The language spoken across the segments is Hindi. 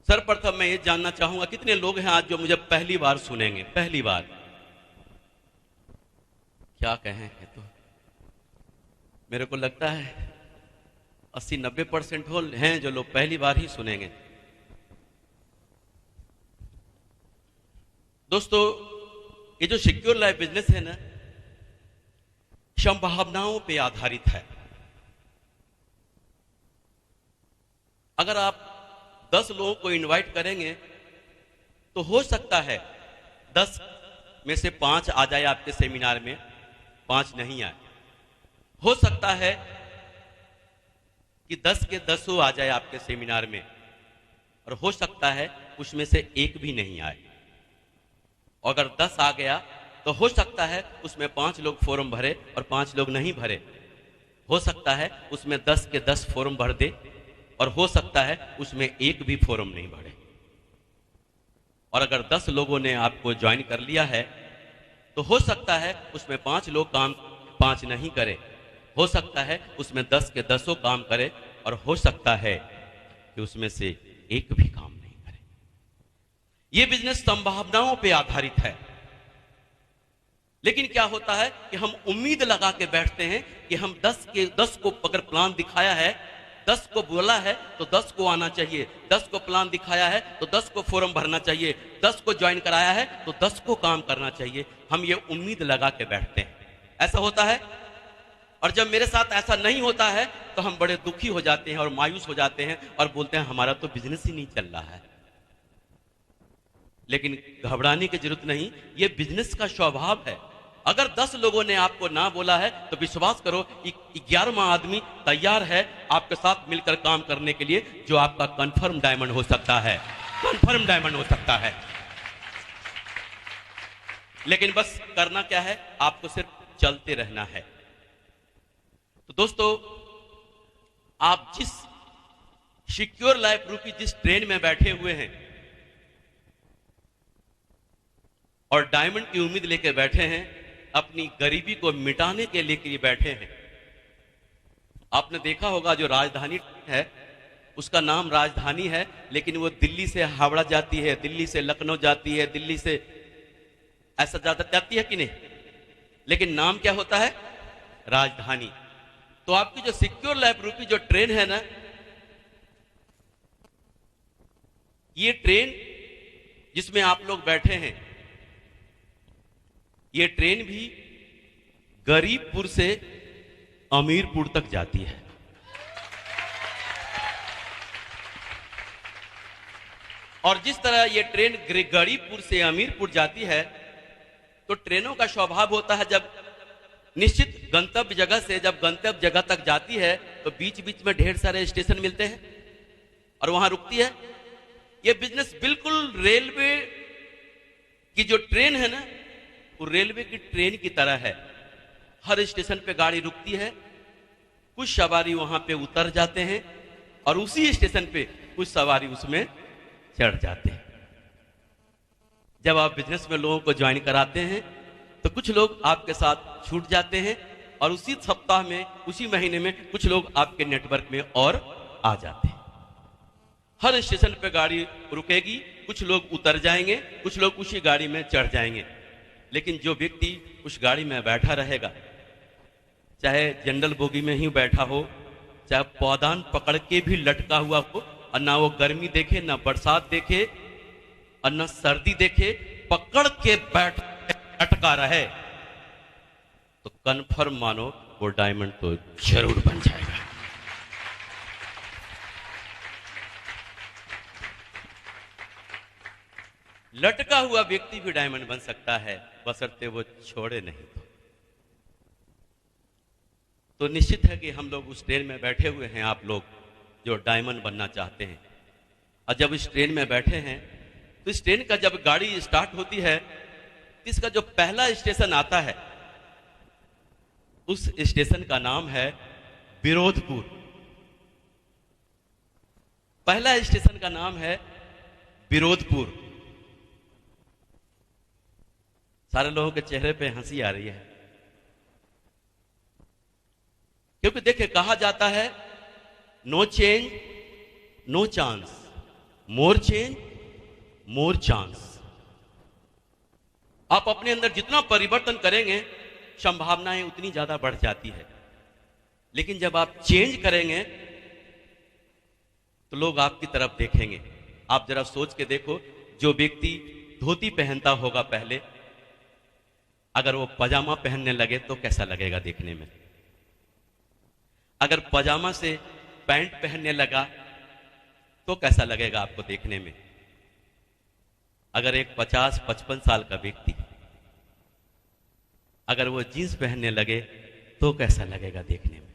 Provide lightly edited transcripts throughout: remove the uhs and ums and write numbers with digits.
सर्वप्रथम मैं ये जानना चाहूंगा कितने लोग हैं आज जो मुझे पहली बार सुनेंगे, पहली बार। क्या कहें, ये तो मेरे को लगता है 80-90% हो हैं जो लोग पहली बार ही सुनेंगे। दोस्तों, ये जो सिक्योर लाइफ बिजनेस है ना, संभावनाओं पे आधारित है। अगर आप 10 लोगों को इनवाइट करेंगे तो हो सकता है 10 में से 5 आ जाए आपके सेमिनार में, 5 नहीं आए। हो सकता है कि 10 के 10 आ जाए आपके सेमिनार में, और हो सकता है उसमें से एक भी नहीं आए। अगर 10 आ गया तो हो सकता है उसमें 5 लोग फॉर्म भरे और 5 लोग नहीं भरे। हो सकता है उसमें 10 के 10 फॉर्म भर दे, और हो सकता है उसमें एक भी फॉर्म नहीं भरे। और अगर 10 लोगों ने आपको ज्वाइन कर लिया है तो हो सकता है उसमें 5 लोग काम 5 नहीं करे। हो सकता है उसमें 10 के 10 काम करे, और हो सकता है कि उसमें से एक भी काम नहीं करे। यह बिजनेस संभावनाओं पे आधारित है। लेकिन क्या होता है कि हम उम्मीद लगा के बैठते हैं कि हम 10 के 10 को अगर प्लान दिखाया है, 10 को बोला है तो 10 को आना चाहिए, 10 को प्लान दिखाया है तो 10 को फॉर्म भरना चाहिए, 10 को ज्वाइन कराया है तो 10 को काम करना चाहिए। हम ये उम्मीद लगा के बैठते हैं। ऐसा होता है। और जब मेरे साथ ऐसा नहीं होता है तो हम बड़े दुखी हो जाते हैं और मायूस हो जाते हैं और बोलते हैं हमारा तो बिजनेस ही नहीं चल रहा है। लेकिन घबराने की जरूरत नहीं, ये बिजनेस का स्वभाव है। अगर 10 लोगों ने आपको ना बोला है तो विश्वास करो 11वां आदमी तैयार है आपके साथ मिलकर काम करने के लिए, जो आपका कंफर्म डायमंड हो सकता है, कंफर्म डायमंड हो सकता है। लेकिन बस करना क्या है, आपको सिर्फ चलते रहना है। तो दोस्तों, आप जिस सिक्योर लाइफ रूपी जिस ट्रेन में बैठे हुए हैं और डायमंड की उम्मीद लेकर बैठे हैं, अपनी गरीबी को मिटाने के लिए बैठे हैं। आपने देखा होगा जो राजधानी है उसका नाम राजधानी है, लेकिन वो दिल्ली से हावड़ा जाती है, दिल्ली से लखनऊ जाती है, दिल्ली से ऐसा ज्यादा जाती है कि नहीं, लेकिन नाम क्या होता है, राजधानी। तो आपकी जो सिक्योर लाइफ रूपी जो ट्रेन है ना, ये ट्रेन जिसमें आप लोग बैठे हैं, ये ट्रेन भी गरीबपुर से अमीरपुर तक जाती है। और जिस तरह ये ट्रेन गरीबपुर से अमीरपुर जाती है, तो ट्रेनों का स्वभाव होता है जब निश्चित गंतव्य जगह से जब गंतव्य जगह तक जाती है तो बीच बीच में ढेर सारे स्टेशन मिलते हैं और वहां रुकती है। ये बिजनेस बिल्कुल रेलवे की जो ट्रेन है ना, वो रेलवे की ट्रेन की तरह है। हर स्टेशन पे गाड़ी रुकती है, कुछ सवारी वहां पे उतर जाते हैं और उसी स्टेशन पे कुछ सवारी उसमें चढ़ जाते हैं। जब आप बिजनेस में लोगों को ज्वाइन कराते हैं तो कुछ लोग आपके साथ छूट जाते हैं और उसी सप्ताह में, उसी महीने में कुछ लोग आपके नेटवर्क में और आ जाते हैं। हर स्टेशन पे गाड़ी रुकेगी, कुछ लोग उतर जाएंगे, कुछ लोग उसी गाड़ी में चढ़ जाएंगे। लेकिन जो व्यक्ति उस गाड़ी में बैठा रहेगा, चाहे जनरल बोगी में ही बैठा हो, चाहे पौधान पकड़ के भी लटका हुआ हो, और ना वो गर्मी देखे, ना बरसात देखे और ना सर्दी देखे, पकड़ के बैठ लटका रहे, तो कन्फर्म मानो वो डायमंड तो जरूर बन जाएगा। लटका हुआ व्यक्ति भी डायमंड बन सकता है, बशर्ते वो छोड़े नहीं तो निश्चित है कि हम लोग उस ट्रेन में बैठे हुए हैं, आप लोग जो डायमंड बनना चाहते हैं। और जब इस ट्रेन में बैठे हैं तो इस ट्रेन का जब गाड़ी स्टार्ट होती है तो इसका जो पहला स्टेशन आता है, उस स्टेशन का नाम है विरोधपुर। पहला स्टेशन का नाम है विरोधपुर। सारे लोगों के चेहरे पे हंसी आ रही है, क्योंकि देखिए कहा जाता है नो चेंज नो चांस, मोर चेंज मोर चांस। आप अपने अंदर जितना परिवर्तन करेंगे संभावनाएं उतनी ज्यादा बढ़ जाती है। लेकिन जब आप चेंज करेंगे तो लोग आपकी तरफ देखेंगे। आप जरा सोच के देखो, जो व्यक्ति धोती पहनता होगा पहले, अगर वो पजामा पहनने लगे तो कैसा लगेगा देखने में? अगर पजामा से पैंट पहनने लगा तो कैसा लगेगा आपको देखने में? अगर एक 50-55 साल का व्यक्ति अगर वो जींस पहनने लगे तो कैसा लगेगा देखने में?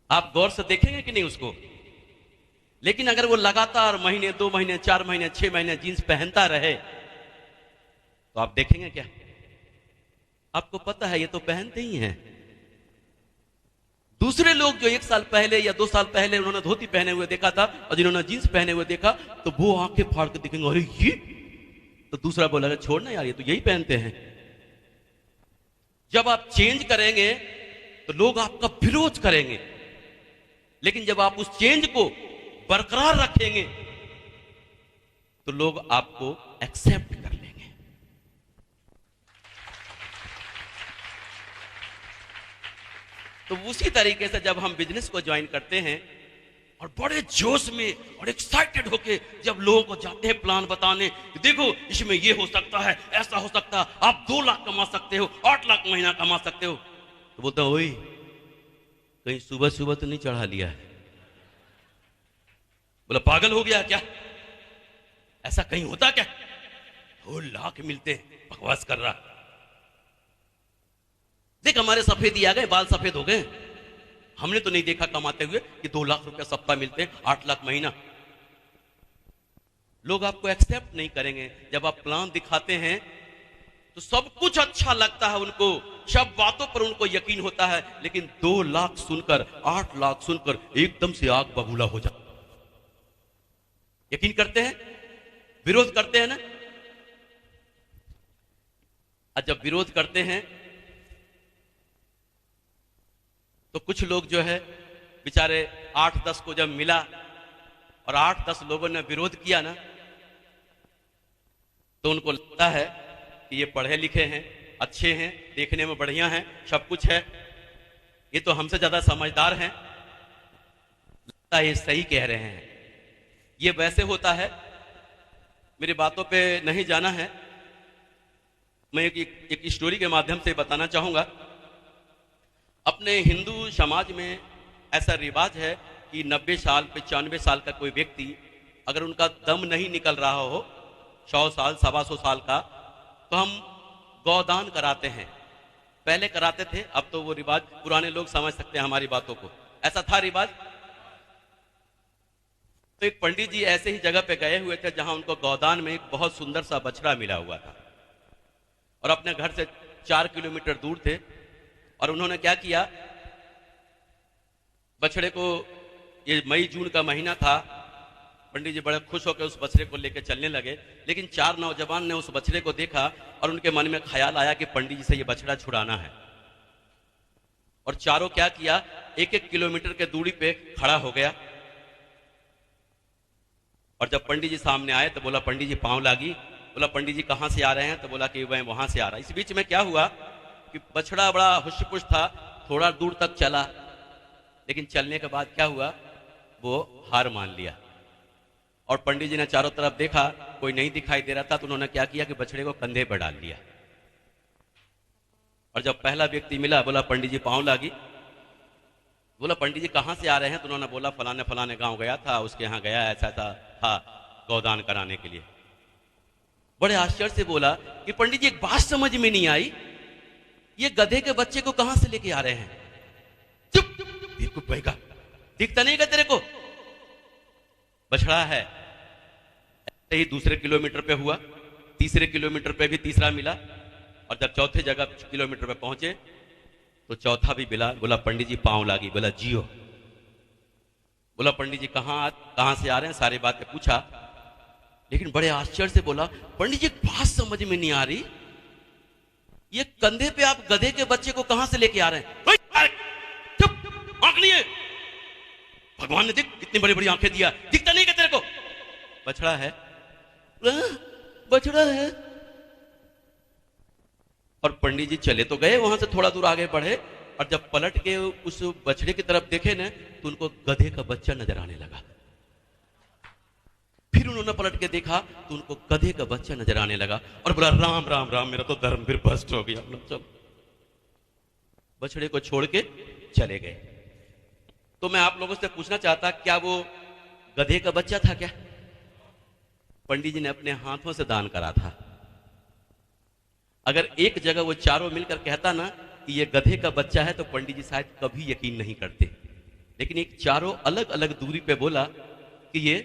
आप गौर से देखेंगे कि नहीं उसको? लेकिन अगर वो लगातार महीने, 2 महीने, 4 महीने, 6 महीने जींस पहनता रहे तो आप देखेंगे क्या? आपको पता है ये तो पहनते ही हैं। दूसरे लोग जो 1 साल पहले या 2 साल पहले उन्होंने धोती पहने हुए देखा था और जिन्होंने जींस पहने हुए देखा तो वो आंखें फाड़ के देखेंगे, अरे ये तो दूसरा बोला छोड़ना यार, ये तो यही पहनते हैं। जब आप चेंज करेंगे तो लोग आपका विरोध करेंगे, लेकिन जब आप उस चेंज को बरकरार रखेंगे तो लोग आपको एक्सेप्ट कर लेंगे। तो उसी तरीके से जब हम बिजनेस को ज्वाइन करते हैं और बड़े जोश में और एक्साइटेड होके जब लोगों को जाते हैं प्लान बताने, देखो इसमें ये हो सकता है, ऐसा हो सकता है, आप 2 लाख कमा सकते हो, 8 लाख महीना कमा सकते हो, तो बोलता है ओए कहीं सुबह सुबह तो नहीं चढ़ा लिया है? बोला पागल हो गया क्या? ऐसा कहीं होता क्या? 2 लाख मिलते हैं, बकवास कर रहा। देख हमारे सफेदी आ गए, बाल सफेद हो गए, हमने तो नहीं देखा कमाते हुए कि 2 लाख रुपया सप्ताह मिलते हैं, 8 लाख महीना। लोग आपको एक्सेप्ट नहीं करेंगे। जब आप प्लान दिखाते हैं तो सब कुछ अच्छा लगता है उनको, सब बातों पर उनको यकीन होता है, लेकिन 2 लाख सुनकर, 8 लाख सुनकर एकदम से आग बबूला हो जाता। यकीन करते हैं, विरोध करते हैं ना। और जब विरोध करते हैं तो कुछ लोग जो है बेचारे 8-10 को जब मिला और 8-10 लोगों ने विरोध किया ना, तो उनको लगता है कि ये पढ़े लिखे हैं, अच्छे हैं, देखने में बढ़िया हैं, सब कुछ है, ये तो हमसे ज्यादा समझदार हैं, लगता है ये सही कह रहे हैं। ये वैसे होता है, मेरी बातों पे नहीं जाना है, मैं एक स्टोरी के माध्यम से बताना चाहूंगा। अपने हिंदू समाज में ऐसा रिवाज है कि 90 साल 95 साल का कोई व्यक्ति अगर उनका दम नहीं निकल रहा हो, 100 साल 125 साल का, तो हम गौदान कराते हैं। पहले कराते थे, अब तो वो रिवाज पुराने लोग समझ सकते हैं हमारी बातों को, ऐसा था रिवाज। तो एक पंडित जी ऐसे ही जगह पे गए हुए थे जहां उनको गौदान में एक बहुत सुंदर सा बछड़ा मिला हुआ था और अपने घर से 4 किलोमीटर दूर थे। और उन्होंने क्या किया, बछड़े को, ये मई जून का महीना था, पंडित जी बड़े खुश होकर उस बछड़े को लेकर चलने लगे, लेकिन 4 नौजवान ने उस बछड़े को देखा और उनके मन में ख्याल आया कि पंडित जी से ये बछड़ा छुड़ाना है। और चारों क्या किया, 1-1 किलोमीटर के दूरी पे खड़ा हो गया। और जब पंडित जी सामने आए तो बोला पंडित जी पांव लागी। बोला पंडित जी कहां से आ रहे हैं? तो बोला कि वह वहां से आ रहा है। इस बीच में क्या हुआ कि बछड़ा बड़ा हुश-पुश था, थोड़ा दूर तक चला, लेकिन चलने के बाद क्या हुआ, वो हार मान लिया। और पंडित जी ने चारों तरफ देखा, कोई नहीं दिखाई दे रहा था, तो उन्होंने क्या किया कि बछड़े को कंधे पर डाल लिया। और जब पहला व्यक्ति मिला, बोला पंडित जी पांव लागी। बोला पंडित जी कहां से आ रहे हैं? तो उन्होंने बोला फलाने फलाने गांव गया था, उसके यहां गया, ऐसा था गौदान कराने के लिए। बड़े आश्चर्य से बोला कि पंडित जी एक बात समझ में नहीं आई, ये गधे के बच्चे को कहां से लेके आ रहे हैं? चुप, बेवकूफ भाई का दिखता नहीं का तेरे को? बछड़ा है। ऐसे ही दूसरे किलोमीटर पे हुआ, तीसरे किलोमीटर पे भी तीसरा मिला, और जब चौथे जगह किलोमीटर पे पहुंचे तो चौथा भी मिला। बोला पंडित जी पांव लागी। बोला जियो। बोला पंडित जी कहां से आ रहे हैं? सारी बातें पूछा, लेकिन बड़े आश्चर्य से बोला पंडित जी बात समझ में नहीं आ रही, ये कंधे पे आप गधे के बच्चे को कहां से लेके आ रहे हैं? चुप, आंख नहीं है, भगवान ने देख कितनी बड़ी बड़ी आंखें दिया, दिखता नहीं क्या तेरे को? बछड़ा है, बछड़ा है। और पंडित जी चले तो गए, वहां से थोड़ा दूर आगे बढ़े, और जब पलट के उस बछड़े की तरफ देखे ना, तो उनको गधे का बच्चा नजर आने लगा। फिर उन्होंने पलट के देखा तो उनको गधे का बच्चा नजर आने लगा, और बोला राम राम राम, मेरा तो धर्म फिर भ्रष्ट हो गया। चल, बछड़े को छोड़ के चले गए। तो मैं आप लोगों से पूछना चाहता, क्या वो गधे का बच्चा था क्या? पंडित जी ने अपने हाथों से दान करा था। अगर एक जगह वो चारों मिलकर कहता ना कि ये गधे का बच्चा है, तो पंडित जी शायद कभी यकीन नहीं करते। लेकिन एक चारों अलग अलग दूरी पे बोला कि ये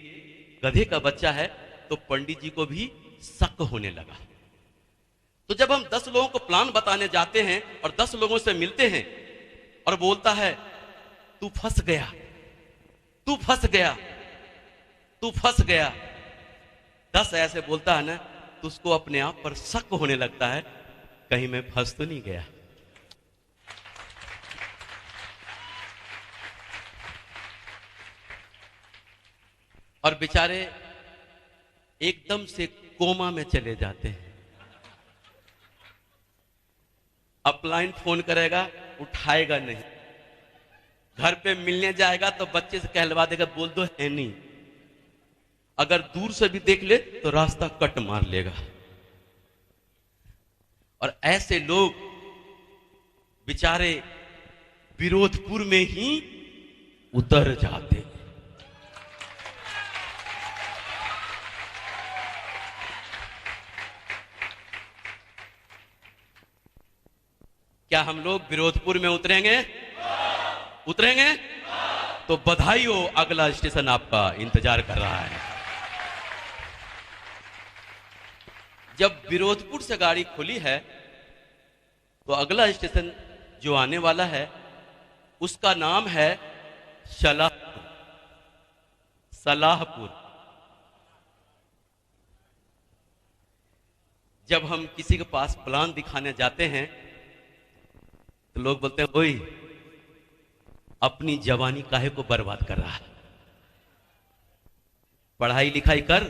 गधे का बच्चा है, तो पंडित जी को भी शक होने लगा। तो जब हम 10 लोगों को प्लान बताने जाते हैं और 10 लोगों से मिलते हैं और बोलता है तू फंस गया, तू फंस गया, तू फंस गया, 10 ऐसे बोलता है ना, तो उसको अपने आप पर शक होने लगता है, कहीं मैं फंस तो नहीं गया। और बेचारे एकदम से कोमा में चले जाते हैं। अपलाइन फोन करेगा, उठाएगा नहीं, घर पे मिलने जाएगा तो बच्चे से कहलवा देगा, बोल दो है नहीं। अगर दूर से भी देख ले तो रास्ता कट मार लेगा। और ऐसे लोग बेचारे विरोधपुर में ही उतर जाते हैं। क्या हम लोग विरोधपुर में उतरेंगे? उतरेंगे? तो बधाई हो, अगला स्टेशन आपका इंतजार कर रहा है। जब विरोधपुर से गाड़ी खुली है तो अगला स्टेशन जो आने वाला है उसका नाम है सलाहपुर। सलाहपुर। जब हम किसी के पास प्लान दिखाने जाते हैं तो लोग बोलते हैं, ओए अपनी जवानी काहे को बर्बाद कर रहा है, पढ़ाई लिखाई कर,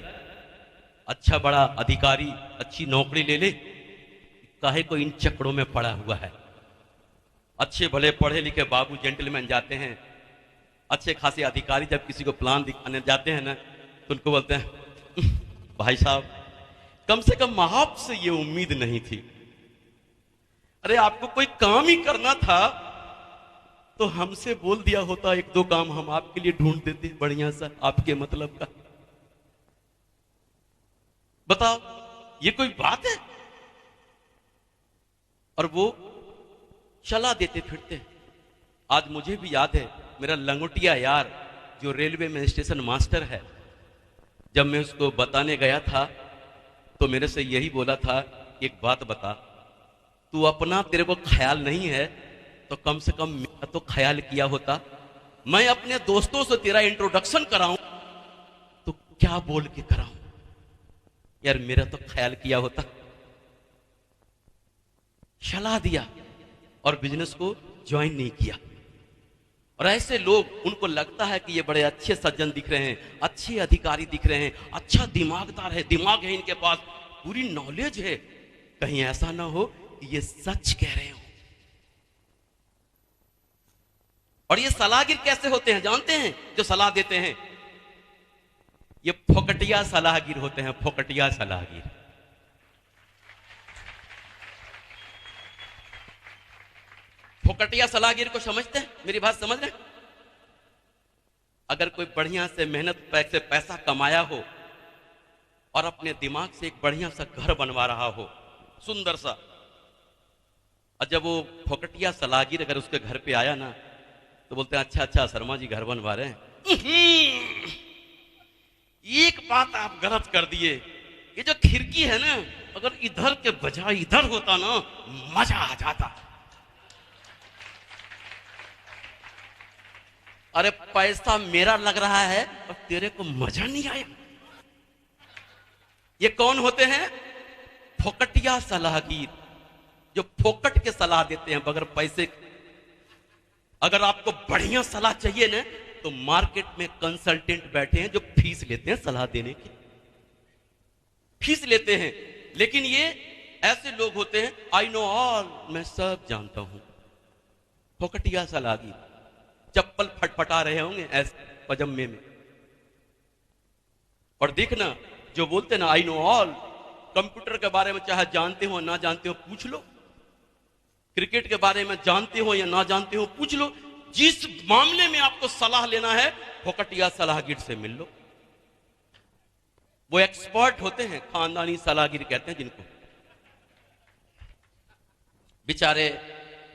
अच्छा बड़ा अधिकारी अच्छी नौकरी ले ले, काहे को इन चक्करों में पड़ा हुआ है। अच्छे भले पढ़े लिखे बाबू जेंटलमैन जाते हैं, अच्छे खासे अधिकारी जब किसी को प्लान दिखाने जाते हैं ना, तो उनको बोलते हैं, भाई साहब कम से कम आपसे ये उम्मीद नहीं थी। अरे आपको कोई काम ही करना था तो हमसे बोल दिया होता, 1-2 काम हम आपके लिए ढूंढ देते बढ़िया सा, आपके मतलब का। बताओ ये कोई बात है? और वो चला देते फिरते। आज मुझे भी याद है, मेरा लंगोटिया यार जो रेलवे में स्टेशन मास्टर है, जब मैं उसको बताने गया था तो मेरे से यही बोला था, एक बात बता, तू अपना तेरे को ख्याल नहीं है तो कम से कम मेरा तो ख्याल किया होता। मैं अपने दोस्तों से तेरा इंट्रोडक्शन कराऊं तो क्या बोल के कराऊं, यार मेरा तो ख्याल किया होता। सलाह दिया और बिजनेस को ज्वाइन नहीं किया। और ऐसे लोग, उनको लगता है कि ये बड़े अच्छे सज्जन दिख रहे हैं, अच्छे अधिकारी दिख रहे हैं, अच्छा दिमागदार है, दिमाग है इनके पास, पूरी नॉलेज है, कहीं ऐसा ना हो कि ये सच कह रहे हो। और ये सलाहगिर कैसे होते हैं जानते हैं? जो सलाह देते हैं ये फोकटिया सलाहगिर होते हैं, फोकटिया सलाहगिर। फोकटिया सलाहगिर को समझते हैं? मेरी बात समझ रहे हैं? अगर कोई बढ़िया से मेहनत से पैसा कमाया हो और अपने दिमाग से एक बढ़िया सा घर बनवा रहा हो, सुंदर सा, और जब वो फोकटिया सलाहगिर अगर उसके घर पे आया ना तो बोलते हैं, अच्छा अच्छा शर्मा जी घर बनवा रहे हैं। एक बात आप गलत कर दिए, ये जो खिड़की है ना, अगर इधर के बजाय इधर होता ना, मजा आ जाता। अरे पैसा मेरा लग रहा है और तेरे को मजा नहीं आया। ये कौन होते हैं? फोकटिया सलाहगीर, जो फोकट के सलाह देते हैं बगैर पैसे। अगर आपको बढ़िया सलाह चाहिए ना तो मार्केट में कंसल्टेंट बैठे हैं जो फीस लेते हैं सलाह देने की, फीस लेते हैं। लेकिन ये ऐसे लोग होते हैं, आई नो ऑल, मैं सब जानता हूं, फोकटिया सलाहगी, चप्पल फटफटा रहे होंगे ऐसे पजम्मे में। और देखना जो बोलते ना आई नो ऑल, कंप्यूटर के बारे में चाहे जानते हो ना जानते हो पूछ लो, क्रिकेट के बारे में जानते हो या ना जानते हो पूछ लो, जिस मामले में आपको सलाह लेना है फोकटिया सलाहगीर से मिल लो। वो एक्सपर्ट होते हैं, खानदानी सलाहगीर कहते हैं जिनको। बेचारे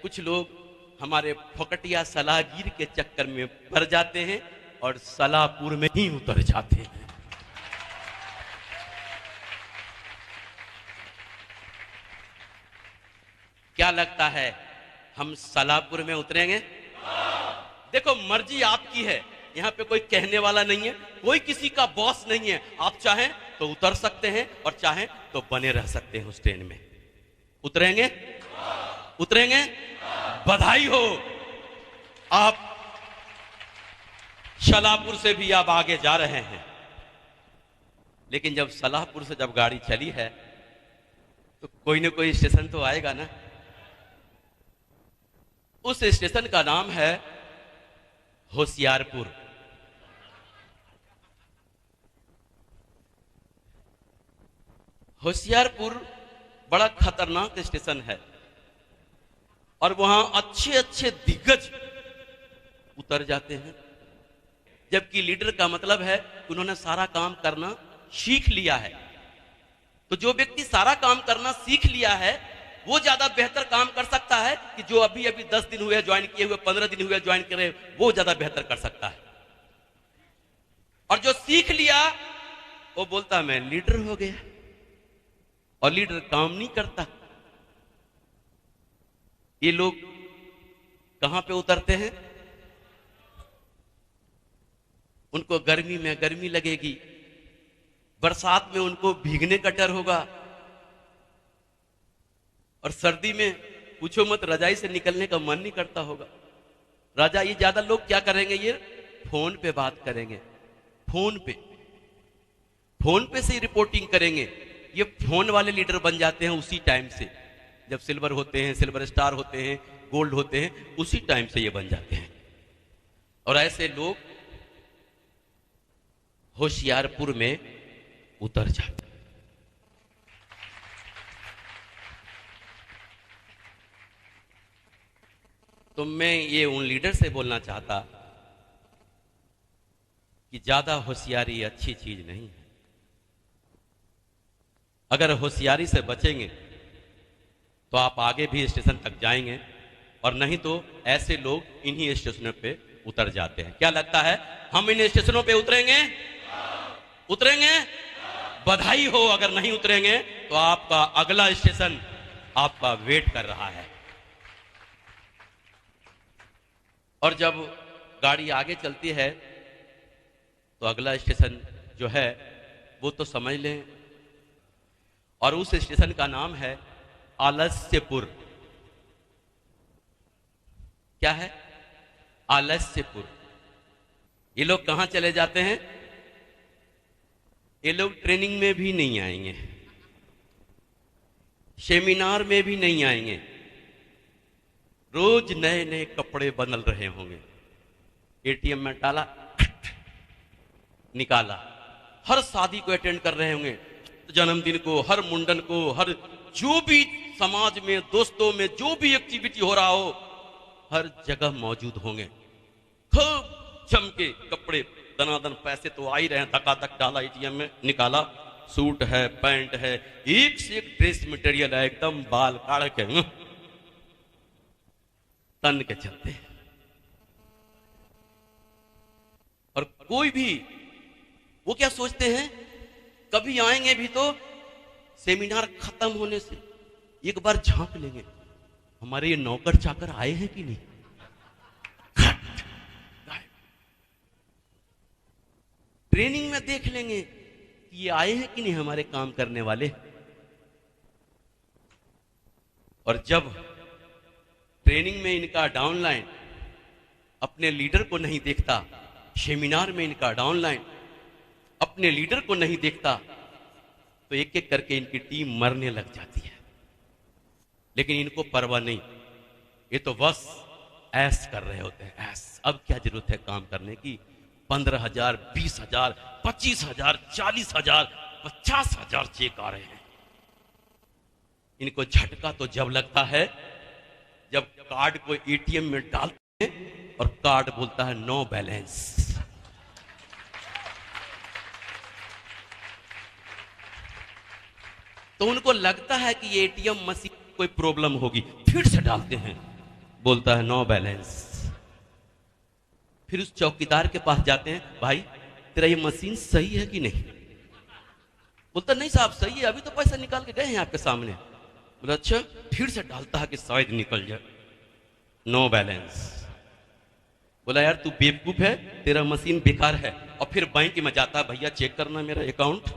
कुछ लोग हमारे फोकटिया सलाहगीर के चक्कर में पड़ जाते हैं और सलाहपुर में ही उतर जाते हैं। क्या लगता है हम सलाहपुर में उतरेंगे? देखो मर्जी आपकी है, यहां पे कोई कहने वाला नहीं है, कोई किसी का बॉस नहीं है। आप चाहें तो उतर सकते हैं और चाहें तो बने रह सकते हैं उस ट्रेन में। उतरेंगे? उतरेंगे? बधाई हो, आप सलाहपुर से भी आप आगे जा रहे हैं। लेकिन जब सलाहपुर से जब गाड़ी चली है तो कोई ना कोई स्टेशन तो आएगा ना। उस स्टेशन का नाम है होशियारपुर। होशियारपुर बड़ा खतरनाक स्टेशन है और वहां अच्छे अच्छे दिग्गज उतर जाते हैं। जबकि लीडर का मतलब है कि उन्होंने सारा काम करना सीख लिया है। तो जो व्यक्ति सारा काम करना सीख लिया है वो ज्यादा बेहतर काम कर सकता है कि जो अभी अभी 10 दिन हुए ज्वाइन किए हुए, 15 दिन हुए ज्वाइन करे, वो ज्यादा बेहतर कर सकता है। और जो सीख लिया वो बोलता मैं लीडर हो गया, और लीडर काम नहीं करता। ये लोग कहां पे उतरते हैं? उनको गर्मी में गर्मी लगेगी, बरसात में उनको भीगने का डर होगा, और सर्दी में पूछो मत, रजाई से निकलने का मन नहीं करता होगा। रजाई ज्यादा लोग क्या करेंगे, ये फोन पे बात करेंगे, फोन पे से रिपोर्टिंग करेंगे। ये फोन वाले लीडर बन जाते हैं उसी टाइम से, जब सिल्वर होते हैं, सिल्वर स्टार होते हैं, गोल्ड होते हैं, उसी टाइम से ये बन जाते हैं। और ऐसे लोग होशियारपुर में उतर जाते। तो मैं ये उन लीडर से बोलना चाहता कि ज्यादा होशियारी अच्छी चीज नहीं है। अगर होशियारी से बचेंगे तो आप आगे भी स्टेशन तक जाएंगे, और नहीं तो ऐसे लोग इन्हीं स्टेशनों पे उतर जाते हैं। क्या लगता है हम इन स्टेशनों पे उतरेंगे? उतरेंगे? बधाई हो। अगर नहीं उतरेंगे तो आपका अगला स्टेशन आपका वेट कर रहा है। और जब गाड़ी आगे चलती है तो अगला स्टेशन जो है वो तो समझ लें, और उस स्टेशन का नाम है आलस्यपुर। क्या है? आलस्यपुर। ये लोग कहां चले जाते हैं? ये लोग ट्रेनिंग में भी नहीं आएंगे, सेमिनार में भी नहीं आएंगे, रोज नए नए कपड़े बदल रहे होंगे। एटीएम में डाला, निकाला, हर शादी को अटेंड कर रहे होंगे, जन्मदिन को, हर मुंडन को, हर जो भी समाज में, दोस्तों में जो भी एक्टिविटी हो रहा हो, हर जगह मौजूद होंगे। खूब जम के कपड़े, दनादन पैसे तो आ ही रहे हैं, धकाधक डाला एटीएम में, निकाला, सूट है, पैंट है, एक से एक ड्रेस मटेरियल है, एकदम बाल काढ़ के तन के चलते हैं। और कोई भी वो क्या सोचते हैं, कभी आएंगे भी तो सेमिनार खत्म होने से एक बार झांक लेंगे, हमारे ये नौकर चाकर आए हैं कि नहीं। ट्रेनिंग में देख लेंगे कि ये आए हैं कि नहीं हमारे काम करने वाले। और जब ट्रेनिंग में इनका डाउनलाइन अपने लीडर को नहीं देखता सेमिनार में इनका डाउनलाइन अपने लीडर को नहीं देखता तो एक एक करके इनकी टीम मरने लग जाती है। लेकिन इनको परवाह नहीं, ये तो बस ऐश कर रहे होते हैं, ऐश। अब क्या जरूरत है काम करने की? 15,000, 20,000, 25,000, 40,000, 50,000 चेक आ रहे हैं। इनको झटका तो जब लगता है जब कार्ड को एटीएम में डालते हैं और कार्ड बोलता है नो बैलेंस। तो उनको लगता है कि ये एटीएम मशीन कोई प्रॉब्लम होगी, फिर से डालते हैं, बोलता है नो बैलेंस। फिर उस चौकीदार के पास जाते हैं, भाई तेरा ये मशीन सही है कि नहीं? बोलता नहीं साहब सही है, अभी तो पैसा निकाल के गए हैं आपके सामने। बोला अच्छा। फिर से डालता है कि शायद निकल जाए, नो बैलेंस। बोला यार तू बेवकूफ है, तेरा मशीन बेकार है। और फिर बैंक में जाता है, भैया चेक करना मेरा अकाउंट।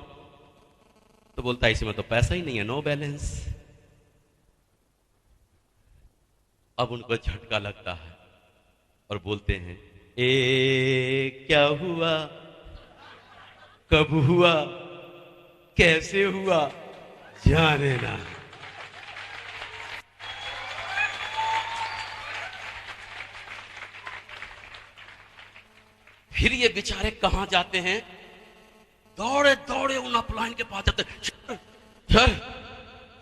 तो बोलता है इसमें तो पैसा ही नहीं है, नो बैलेंस। अब उनको झटका लगता है और बोलते हैं ए क्या हुआ, कब हुआ, कैसे हुआ, जाने ना। फिर ये बेचारे कहां जाते हैं? दौड़े दौड़े उन अपलाइन के पास जाते हैं। सर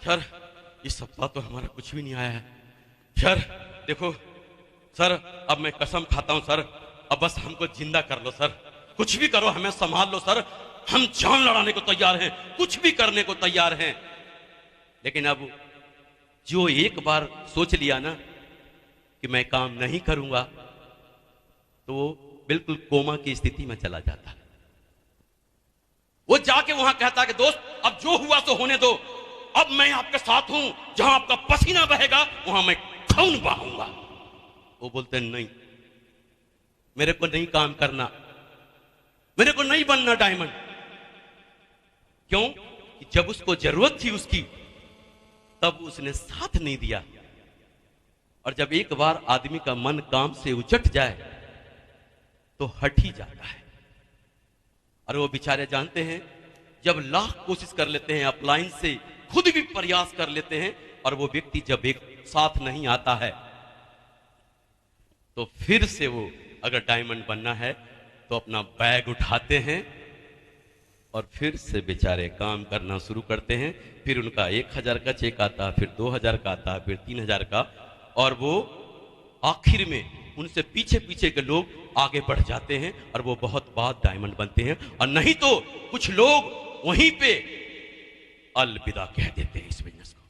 सर इस सप्ताह तो हमारा कुछ भी नहीं आया है सर, देखो सर अब मैं कसम खाता हूं सर, अब बस हमको जिंदा कर लो सर, कुछ भी करो हमें संभाल लो सर, हम जान लड़ाने को तैयार हैं, कुछ भी करने को तैयार हैं। लेकिन अब जो एक बार सोच लिया ना कि मैं काम नहीं करूंगा, तो वो बिल्कुल कोमा की स्थिति में चला जाता है। वो जाके वहां कहता है कि दोस्त अब जो हुआ तो होने दो, अब मैं आपके साथ हूं, जहां आपका पसीना बहेगा वहां मैं खून बहाऊंगा। वो बोलते हैं नहीं, मेरे को नहीं काम करना, मेरे को नहीं बनना डायमंड। क्यों? कि जब उसको जरूरत थी उसकी, तब उसने साथ नहीं दिया। और जब एक बार आदमी का मन काम से उचट जाए तो हट ही जाता है। और वो बेचारे जानते हैं, जब लाख कोशिश कर लेते हैं, अपलाइन से खुद भी प्रयास कर लेते हैं, और वो व्यक्ति जब एक साथ नहीं आता है, तो फिर से वो अगर डायमंड बनना है तो अपना बैग उठाते हैं और फिर से बेचारे काम करना शुरू करते हैं। फिर उनका 1,000 का चेक आता है, फिर 2,000 का आता है, फिर 3,000 का, और वो आखिर में उनसे पीछे पीछे के लोग आगे बढ़ जाते हैं और वो बहुत बाद डायमंड बनते हैं। और नहीं तो कुछ लोग वहीं पे अलविदा कह देते हैं इस बिजनेस को।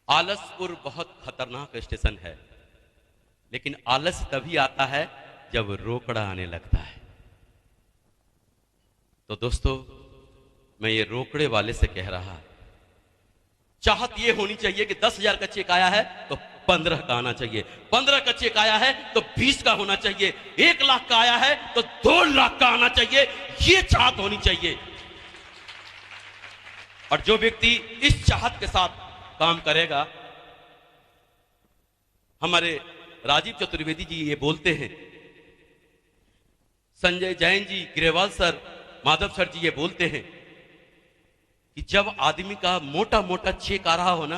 आलसपुर बहुत खतरनाक स्टेशन है, लेकिन आलस तभी आता है जब रोकड़ा आने लगता है। तो दोस्तों, मैं ये रोकड़े वाले से कह रहा, चाहत ये होनी चाहिए कि 10,000 का चेक आया है तो 15 का आना चाहिए, 15 का चेक आया है तो 20 का होना चाहिए, 1 लाख का आया है तो 2 लाख का आना चाहिए, ये चाहत होनी चाहिए। और जो व्यक्ति इस चाहत के साथ काम करेगा, हमारे राजीव चतुर्वेदी जी ये बोलते हैं, संजय जैन जी, ग्रेवाल सर, माधव सर जी ये बोलते हैं कि जब आदमी का मोटा मोटा चेक आ रहा हो ना,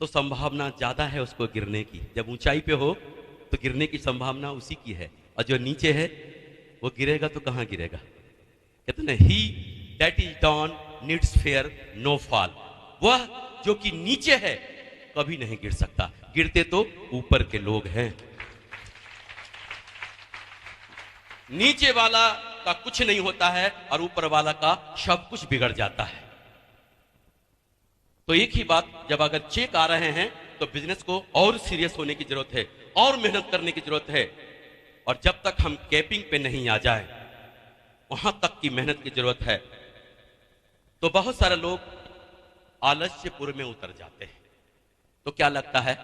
तो संभावना ज्यादा है उसको गिरने की। जब ऊंचाई पे हो तो गिरने की संभावना उसी की है, और जो नीचे है वो गिरेगा तो कहां गिरेगा? कहते ना, he that is down needs fear no fall. वह जो कि नीचे है कभी नहीं गिर सकता, गिरते तो ऊपर के लोग हैं। नीचे वाला का कुछ नहीं होता है और ऊपर वाला का सब कुछ बिगड़ जाता है। तो एक ही बात, जब अगर चेक आ रहे हैं तो बिजनेस को और सीरियस होने की जरूरत है, और मेहनत करने की जरूरत है। और जब तक हम कैपिंग पे नहीं आ जाए, वहां तक की मेहनत की जरूरत है। तो बहुत सारे लोग आलस्यपुर में उतर जाते हैं। तो क्या लगता है,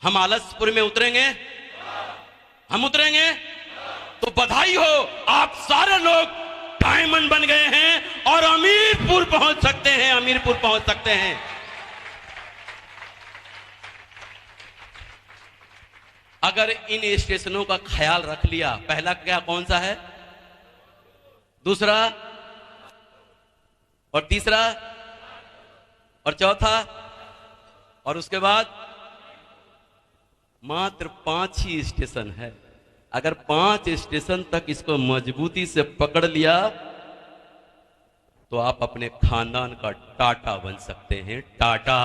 हम आलस्यपुर में उतरेंगे? हम उतरेंगे? तो बधाई हो, आप सारे लोग डायमंड बन गए हैं और अमीरपुर पहुंच सकते हैं, अमीरपुर पहुंच सकते हैं। अगर इन स्टेशनों का ख्याल रख लिया, पहला क्या कौन सा है, दूसरा और तीसरा और चौथा, और उसके बाद मात्र 5 ही स्टेशन है। अगर 5 स्टेशन तक इसको मजबूती से पकड़ लिया तो आप अपने खानदान का टाटा बन सकते हैं, टाटा।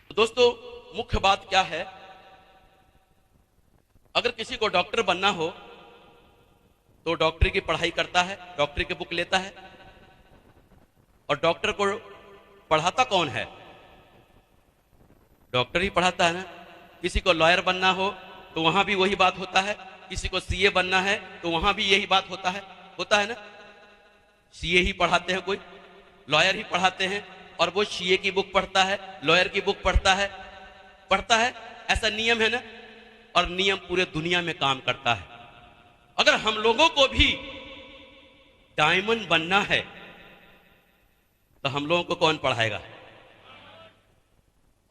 तो दोस्तों, मुख्य बात क्या है, अगर किसी को डॉक्टर बनना हो तो डॉक्टरी की पढ़ाई करता है, डॉक्टरी की बुक लेता है। और डॉक्टर को पढ़ाता कौन है, डॉक्टर ही पढ़ाता है ना। किसी को लॉयर बनना हो तो वहां भी वही बात होता है, किसी को सीए बनना है तो वहां भी यही बात होता है ना। सीए ही पढ़ाते हैं, कोई लॉयर ही पढ़ाते हैं, और वो सीए की बुक पढ़ता है, लॉयर की बुक पढ़ता है। ऐसा नियम है ना, और नियम पूरे दुनिया में काम करता है। अगर हम लोगों को भी डायमंड बनना है तो हम लोगों को कौन पढ़ाएगा,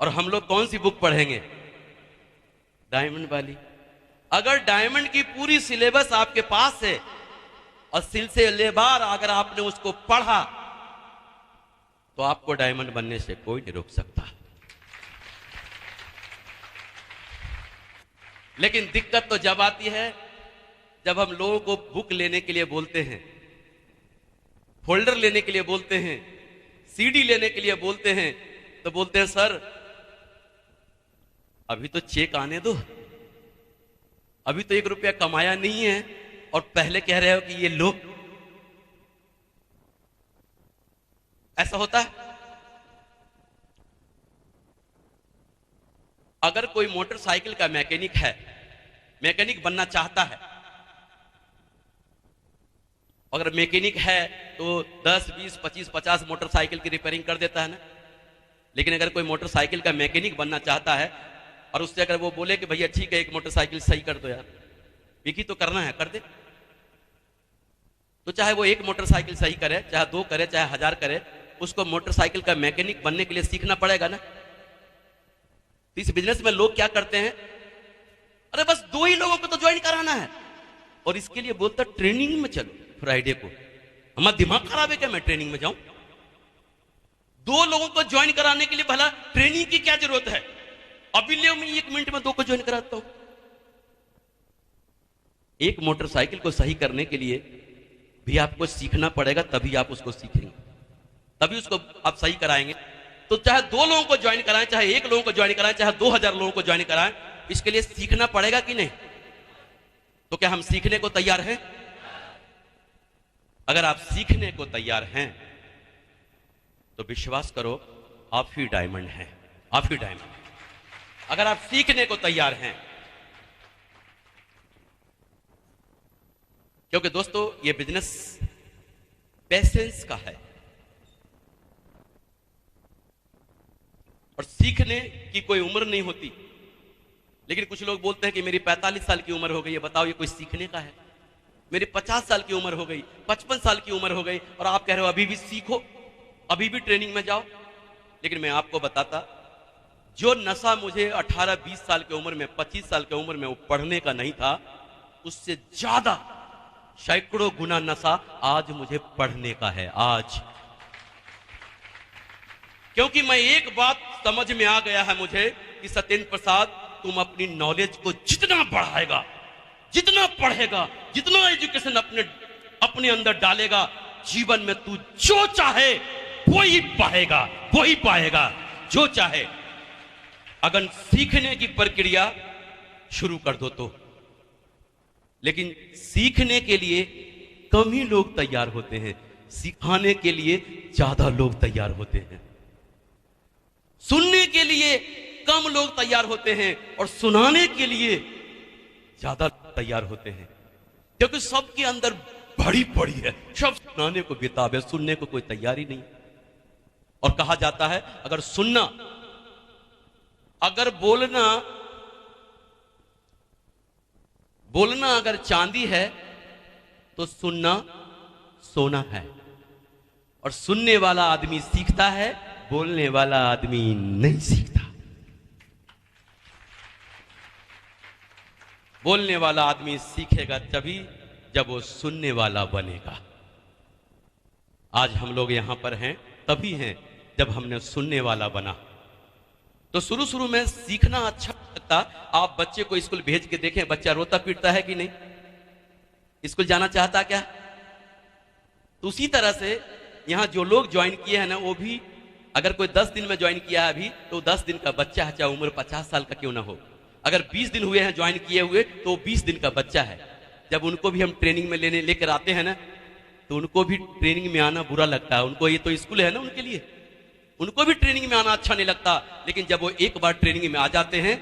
और हम लोग कौन सी बुक पढ़ेंगे, डायमंड वाली। अगर डायमंड की पूरी सिलेबस आपके पास है और सिलसिलेवार अगर आपने उसको पढ़ा तो आपको डायमंड बनने से कोई नहीं रोक सकता। लेकिन दिक्कत तो जब आती है जब हम लोगों को बुक लेने के लिए बोलते हैं, फोल्डर लेने के लिए बोलते हैं, सीडी लेने के लिए बोलते हैं, तो बोलते हैं सर अभी तो चेक आने दो, अभी तो 1 रुपया कमाया नहीं है और पहले कह रहे हो कि ये लो। ऐसा होता है। अगर कोई मोटरसाइकिल का मैकेनिक है, मैकेनिक बनना चाहता है, अगर मैकेनिक है तो 10, 20, 25, 50 मोटरसाइकिल की रिपेयरिंग कर देता है ना। लेकिन अगर कोई मोटरसाइकिल का मैकेनिक बनना चाहता है और उससे अगर वो बोले कि भैया ठीक है एक मोटरसाइकिल सही कर दो यार, एक ही तो करना है, कर दे, तो चाहे वो एक मोटरसाइकिल सही करे, चाहे 2 करे, चाहे 1000 करे, उसको मोटरसाइकिल का मैकेनिक बनने के लिए सीखना पड़ेगा ना। तो इस बिजनेस में लोग क्या करते हैं, अरे बस 2 ही लोगों को तो ज्वाइन कराना है, और इसके लिए बोलता ट्रेनिंग में चलो फ्राइडे को। हमारा दिमाग खराब है क्या, मैं ट्रेनिंग में जाऊं? 2 लोगों को ज्वाइन कराने के लिए भला ट्रेनिंग की क्या जरूरत है? अभी ले मैं 1 मिनट में 2 को ज्वाइन कराता हूं। एक मोटरसाइकिल को सही करने के लिए भी आपको सीखना पड़ेगा, तभी आप उसको सीखेंगे, तभी उसको आप सही कराएंगे। तो चाहे 2 लोगों को ज्वाइन कराएं, चाहे 1 लोगों को ज्वाइन कराएं, चाहे 2000 लोगों को ज्वाइन कराएं, इसके लिए सीखना पड़ेगा कि नहीं? तो क्या हम सीखने को तैयार हैं? अगर आप सीखने को तैयार हैं तो विश्वास करो आप ही डायमंड हैं, आप ही डायमंड। अगर आप सीखने को तैयार हैं, क्योंकि दोस्तों ये बिजनेस पेशेंस का है, और सीखने की कोई उम्र नहीं होती। लेकिन कुछ लोग बोलते हैं कि मेरी 45 साल की उम्र हो गई है, बताओ ये कोई सीखने का है? मेरी 50 साल की उम्र हो गई, 55 साल की उम्र हो गई, और आप कह रहे हो अभी भी सीखो, अभी भी ट्रेनिंग में जाओ। लेकिन मैं आपको बताता, जो नशा मुझे 18-20 साल की उम्र में, 25 साल की उम्र में वो पढ़ने का नहीं था, उससे ज्यादा सैकड़ों गुना नशा आज मुझे पढ़ने का है आज। क्योंकि मैं एक बात समझ में आ गया है मुझे कि सत्येंद्र प्रसाद, तुम अपनी नॉलेज को जितना बढ़ाएगा, जितना पढ़ेगा, जितना एजुकेशन अपने अंदर डालेगा, जीवन में तू जो चाहे वही पाएगा, वही पाएगा जो चाहे। अगर सीखने की प्रक्रिया शुरू कर दो तो। लेकिन सीखने के लिए कम ही लोग तैयार होते हैं, सिखाने के लिए ज्यादा लोग तैयार होते हैं। सुनने के लिए कम लोग तैयार होते हैं और सुनाने के लिए ज्यादा तैयार होते हैं, क्योंकि सबके अंदर भरी पड़ी है, सब सुनाने को बेताब है, सुनने को कोई तैयार ही नहीं। और कहा जाता है अगर सुनना, अगर बोलना अगर चांदी है तो सुनना सोना है। और सुनने वाला आदमी सीखता है, बोलने वाला आदमी नहीं सीखता। बोलने वाला आदमी सीखेगा तभी जब वो सुनने वाला बनेगा। आज हम लोग यहां पर हैं तभी हैं जब हमने सुनने वाला बना। तो शुरू शुरू में सीखना अच्छा लगता। आप बच्चे को स्कूल भेज के देखें, बच्चा रोता पीटता है कि नहीं? स्कूल जाना चाहता क्या? तो उसी तरह से यहां जो लोग ज्वाइन किए हैं ना, वो भी अगर कोई 10 दिन में ज्वाइन किया है अभी, तो 10 दिन का बच्चा है, चाहे उम्र 50 साल का क्यों ना हो। अगर 20 दिन हुए हैं ज्वाइन किए हुए, तो 20 दिन का बच्चा है। जब उनको भी हम ट्रेनिंग में लेकर आते हैं ना, तो उनको भी ट्रेनिंग में आना बुरा लगता है। उनको ये तो स्कूल है ना उनके लिए, उनको भी ट्रेनिंग में आना अच्छा नहीं लगता। लेकिन जब वो एक बार ट्रेनिंग में आ जाते हैं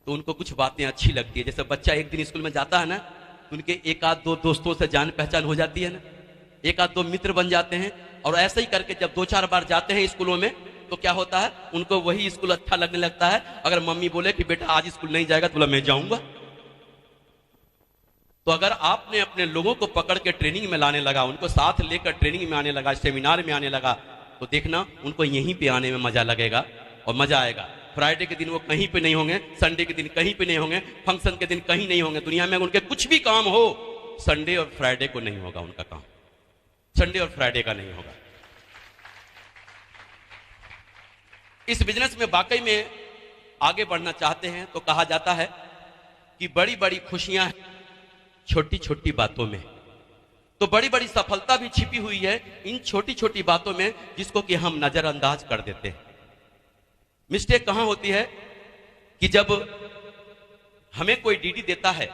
तो उनको कुछ बातें अच्छी लगती है। जैसे बच्चा एक दिन स्कूल में जाता है ना, तो उनके एक आध दो दोस्तों से जान पहचान हो जाती है ना, एक आध दो मित्र बन जाते हैं। और ऐसे ही करके जब 2-4 बार जाते हैं स्कूलों में, तो क्या होता है, उनको वही स्कूल अच्छा लगने लगता है। अगर मम्मी बोले कि बेटा आज स्कूल नहीं जाएगा, तो बोला मैं जाऊंगा। तो अगर आपने अपने लोगों को पकड़ के ट्रेनिंग में लाने लगा, उनको साथ लेकर ट्रेनिंग में आने लगा, सेमिनार में आने लगा, तो देखना उनको यहीं पे आने में मजा लगेगा और मजा आएगा। फ्राइडे के दिन वो कहीं पे नहीं होंगे, संडे के दिन कहीं पे नहीं होंगे, फंक्शन के दिन कहीं नहीं होंगे। दुनिया में उनके कुछ भी काम हो, संडे और फ्राइडे को नहीं होगा उनका काम, संडे और फ्राइडे का नहीं होगा। इस बिजनेस में वाकई में आगे बढ़ना चाहते हैं तो कहा जाता है कि बड़ी बड़ी खुशियां हैं छोटी छोटी बातों में। तो बड़ी बड़ी सफलता भी छिपी हुई है इन छोटी छोटी बातों में, जिसको कि हम नजरअंदाज कर देते हैं। मिस्टेक कहां होती है कि जब हमें कोई डीडी देता है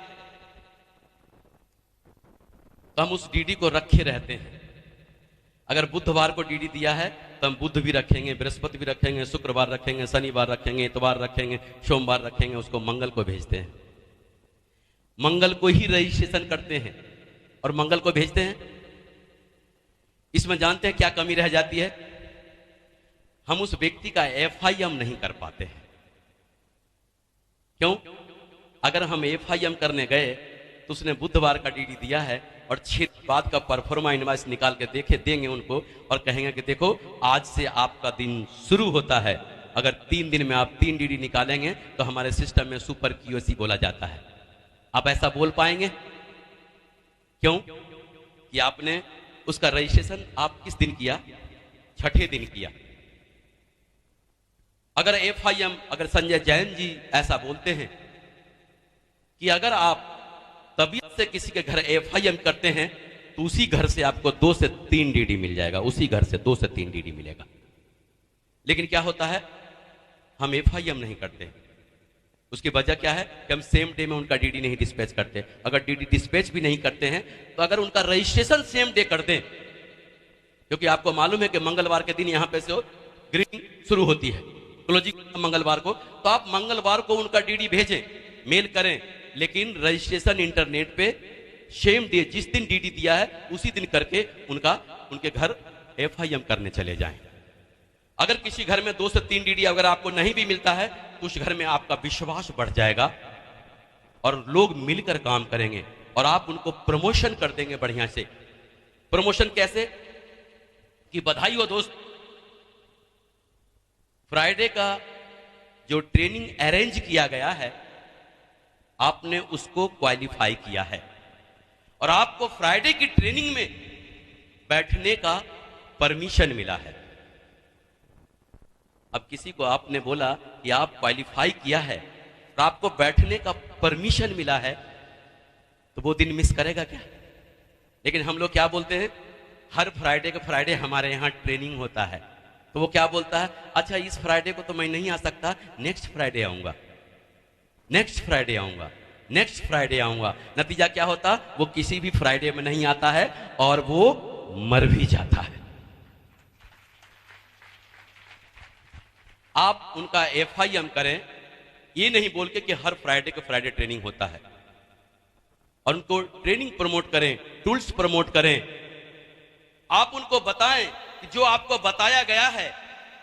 तो हम उस डीडी को रखे रहते हैं। अगर बुधवार को डीडी दिया है तो हम बुध भी रखेंगे, बृहस्पति भी रखेंगे, शुक्रवार रखेंगे, शनिवार रखेंगे, इतवार रखेंगे, सोमवार रखेंगे, उसको मंगल को भेजते हैं। मंगल को ही रजिस्ट्रेशन करते हैं और मंगल को भेजते हैं। इसमें जानते हैं क्या कमी रह जाती है? हम उस व्यक्ति का एफआईएम नहीं कर पाते हैं। क्यों? अगर हम एफआईएम करने गए तो उसने बुधवार का डीडी दिया है और 6 बाद का परफॉर्मा इनवॉइस निकाल के देंगे उनको और कहेंगे कि देखो आज से आपका दिन शुरू होता है। अगर 3 दिन में आप 3 डीडी निकालेंगे तो हमारे सिस्टम में सुपर क्यूएसी बोला जाता है। आप ऐसा बोल पाएंगे? क्यों? कि आपने उसका रजिस्ट्रेशन आप किस दिन किया? छठे दिन किया। अगर एफआईएम, अगर संजय जैन जी ऐसा बोलते हैं कि अगर आप तबीयत से किसी के घर एफआईएम करते हैं तो उसी घर से आपको 2 से 3 डीडी मिल जाएगा, उसी घर से 2 से 3 डीडी मिलेगा। लेकिन क्या होता है, हम एफआईएम नहीं करते। उसकी वजह क्या है कि हम सेम डे में उनका डीडी नहीं डिस्पैच करते। अगर डीडी डिस्पैच भी नहीं करते हैं तो अगर उनका रजिस्ट्रेशन सेम डे कर दें, क्योंकि आपको मालूम है कि मंगलवार के दिन यहां पे से ग्रीनिंग शुरू होती है, क्लोजिंग मंगलवार को, तो आप मंगलवार को उनका डीडी भेजें, मेल करें, लेकिन रजिस्ट्रेशन इंटरनेट पे सेम डे जिस दिन डीडी दिया है उसी दिन करके उनके घर एफआईएम करने चले जाएं। अगर किसी घर में 2 से 3 डीडी अगर आपको नहीं भी मिलता है तो उस घर में आपका विश्वास बढ़ जाएगा और लोग मिलकर काम करेंगे और आप उनको प्रमोशन कर देंगे बढ़िया से। प्रमोशन कैसे? कि बधाई हो दोस्त, फ्राइडे का जो ट्रेनिंग अरेंज किया गया है आपने उसको क्वालिफाई किया है और आपको फ्राइडे की ट्रेनिंग में बैठने का परमिशन मिला है। अब किसी को आपने बोला कि आप क्वालिफाई किया है और आपको बैठने का परमिशन मिला है, तो वो दिन मिस करेगा क्या? लेकिन हम लोग क्या बोलते हैं, हर फ्राइडे के फ्राइडे हमारे यहाँ ट्रेनिंग होता है, तो वो क्या बोलता है, अच्छा इस फ्राइडे को तो मैं नहीं आ सकता, नेक्स्ट फ्राइडे आऊंगा, नेक्स्ट फ्राइडे आऊंगा, नेक्स्ट फ्राइडे आऊंगा। नतीजा क्या होता, वो किसी भी फ्राइडे में नहीं आता है और वो मर भी जाता है। आप उनका एफआईएम करें, ये नहीं बोल के कि हर फ्राइडे के फ्राइडे ट्रेनिंग होता है, और उनको ट्रेनिंग प्रमोट करें, टूल्स प्रमोट करें। आप उनको बताएं कि जो आपको बताया गया है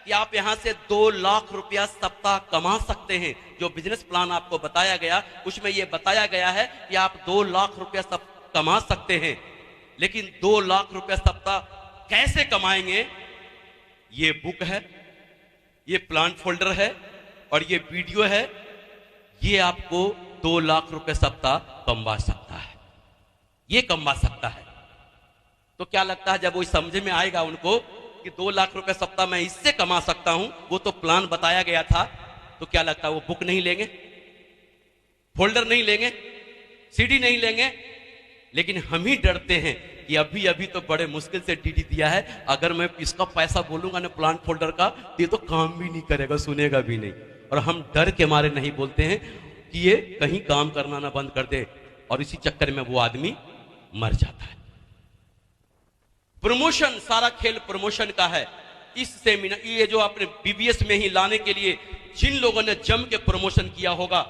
कि आप यहां से 2 लाख रुपया सप्ताह कमा सकते हैं, जो बिजनेस प्लान आपको बताया गया उसमें यह बताया गया है कि आप 2 लाख रुपया कमा सकते हैं। लेकिन 2 लाख रुपया सप्ताह कैसे कमाएंगे, ये बुक है, ये प्लान फोल्डर है और ये वीडियो है, ये आपको 2 लाख रुपए सप्ताह कमवा सकता है, ये कमवा सकता है। तो क्या लगता है जब वो समझ में आएगा उनको कि 2 लाख रुपए सप्ताह मैं इससे कमा सकता हूं, वो तो प्लान बताया गया था, तो क्या लगता है वो बुक नहीं लेंगे, फोल्डर नहीं लेंगे, सीडी नहीं लेंगे? लेकिन हम ही डरते हैं कि अभी अभी तो बड़े मुश्किल से डीडी दिया है, अगर मैं इसका पैसा बोलूंगा ना प्लान फोल्डर का, तो ये तो काम भी नहीं करेगा, सुनेगा भी नहीं। और हम डर के मारे नहीं बोलते हैं कि ये कहीं काम करना ना बंद कर दे, और इसी चक्कर में वो आदमी मर जाता है। प्रमोशन, सारा खेल प्रमोशन का है। इस सेमिनार, ये जो आपने बीबीएस में ही लाने के लिए जिन लोगों ने जम के प्रमोशन किया होगा,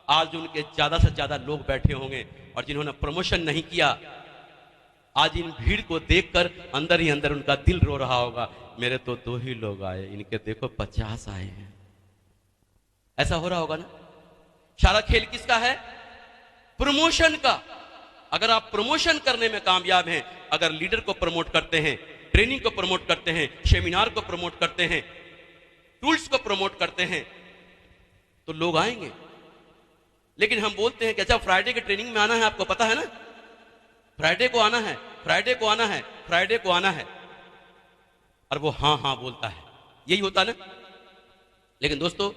आज उनके ज्यादा से ज्यादा लोग बैठे होंगे, और जिन्होंने प्रमोशन नहीं किया, आज इन भीड़ को देखकर अंदर ही अंदर उनका दिल रो रहा होगा, मेरे तो 2 ही लोग आए, इनके देखो 50 आए हैं। ऐसा हो रहा होगा ना? सारा खेल किसका है? प्रमोशन का। अगर आप प्रमोशन करने में कामयाब हैं, अगर लीडर को प्रमोट करते हैं, ट्रेनिंग को प्रमोट करते हैं, सेमिनार को प्रमोट करते हैं, टूल्स को प्रमोट करते हैं, तो लोग आएंगे। लेकिन हम बोलते हैं कि अच्छा फ्राइडे की ट्रेनिंग में आना है, आपको पता है ना, फ्राइडे को आना है, फ्राइडे को आना है, फ्राइडे को आना है, और वो हाँ हाँ बोलता है, यही होता ना। लेकिन दोस्तों,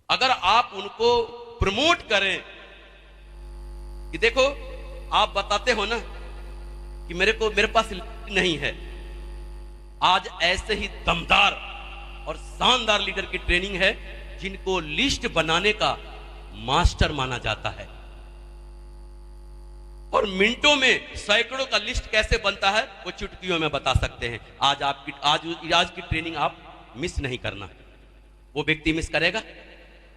अगर आप उनको प्रमोट करें कि देखो, आप बताते हो ना कि मेरे पास नहीं है, आज ऐसे ही दमदार और शानदार लीडर की ट्रेनिंग है जिनको लिस्ट बनाने का मास्टर माना जाता है, और मिनटों में सैकड़ों का लिस्ट कैसे बनता है वो चुटकियों में बता सकते हैं। आज की ट्रेनिंग आप मिस नहीं करना। वो व्यक्ति मिस करेगा?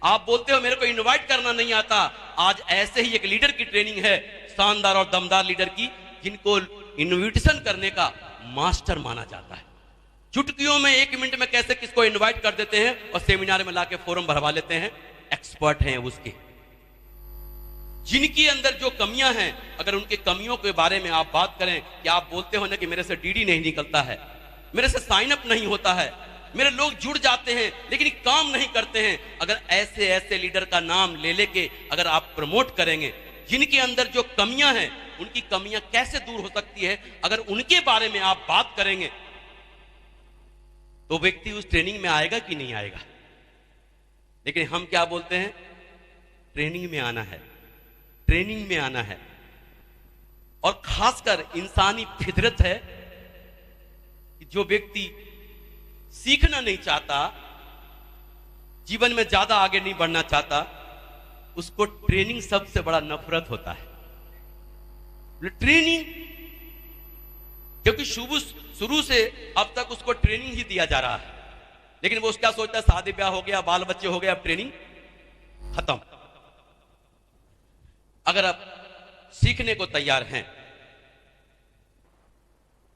आप बोलते हो मेरे को इनवाइट करना नहीं आता, आज ऐसे ही एक लीडर की ट्रेनिंग है, शानदार और दमदार लीडर की, जिनको इनविटेशन करने का मास्टर माना जाता है। चुटकियों में 1 मिनट में कैसे किसको इनवाइट कर देते हैं और सेमिनार में लाके फॉर्म भरवा लेते हैं। एक्सपर्ट हैं उसके। जिनकी अंदर जो कमियां हैं, अगर उनकी कमियों के बारे में आप बात करें कि आप बोलते हो ना कि मेरे से डीडी नहीं निकलता है, मेरे से साइन अप नहीं होता है, मेरे लोग जुड़ जाते हैं लेकिन काम नहीं करते हैं, अगर ऐसे ऐसे लीडर का नाम ले लेके अगर आप प्रमोट करेंगे, जिनके अंदर जो कमियां हैं उनकी कमियां कैसे दूर हो सकती है, अगर उनके बारे में आप बात करेंगे, तो व्यक्ति उस ट्रेनिंग में आएगा कि नहीं आएगा। लेकिन हम क्या बोलते हैं, ट्रेनिंग में आना है, ट्रेनिंग में आना है। और खासकर इंसानी फितरत है कि जो व्यक्ति सीखना नहीं चाहता, जीवन में ज्यादा आगे नहीं बढ़ना चाहता, उसको ट्रेनिंग सबसे बड़ा नफरत होता है। ट्रेनिंग, क्योंकि शुरू से अब तक उसको ट्रेनिंग ही दिया जा रहा है, लेकिन वो क्या सोचता है, शादी ब्याह हो गया, बाल बच्चे हो गए, अब ट्रेनिंग खत्म। अगर आप सीखने को तैयार हैं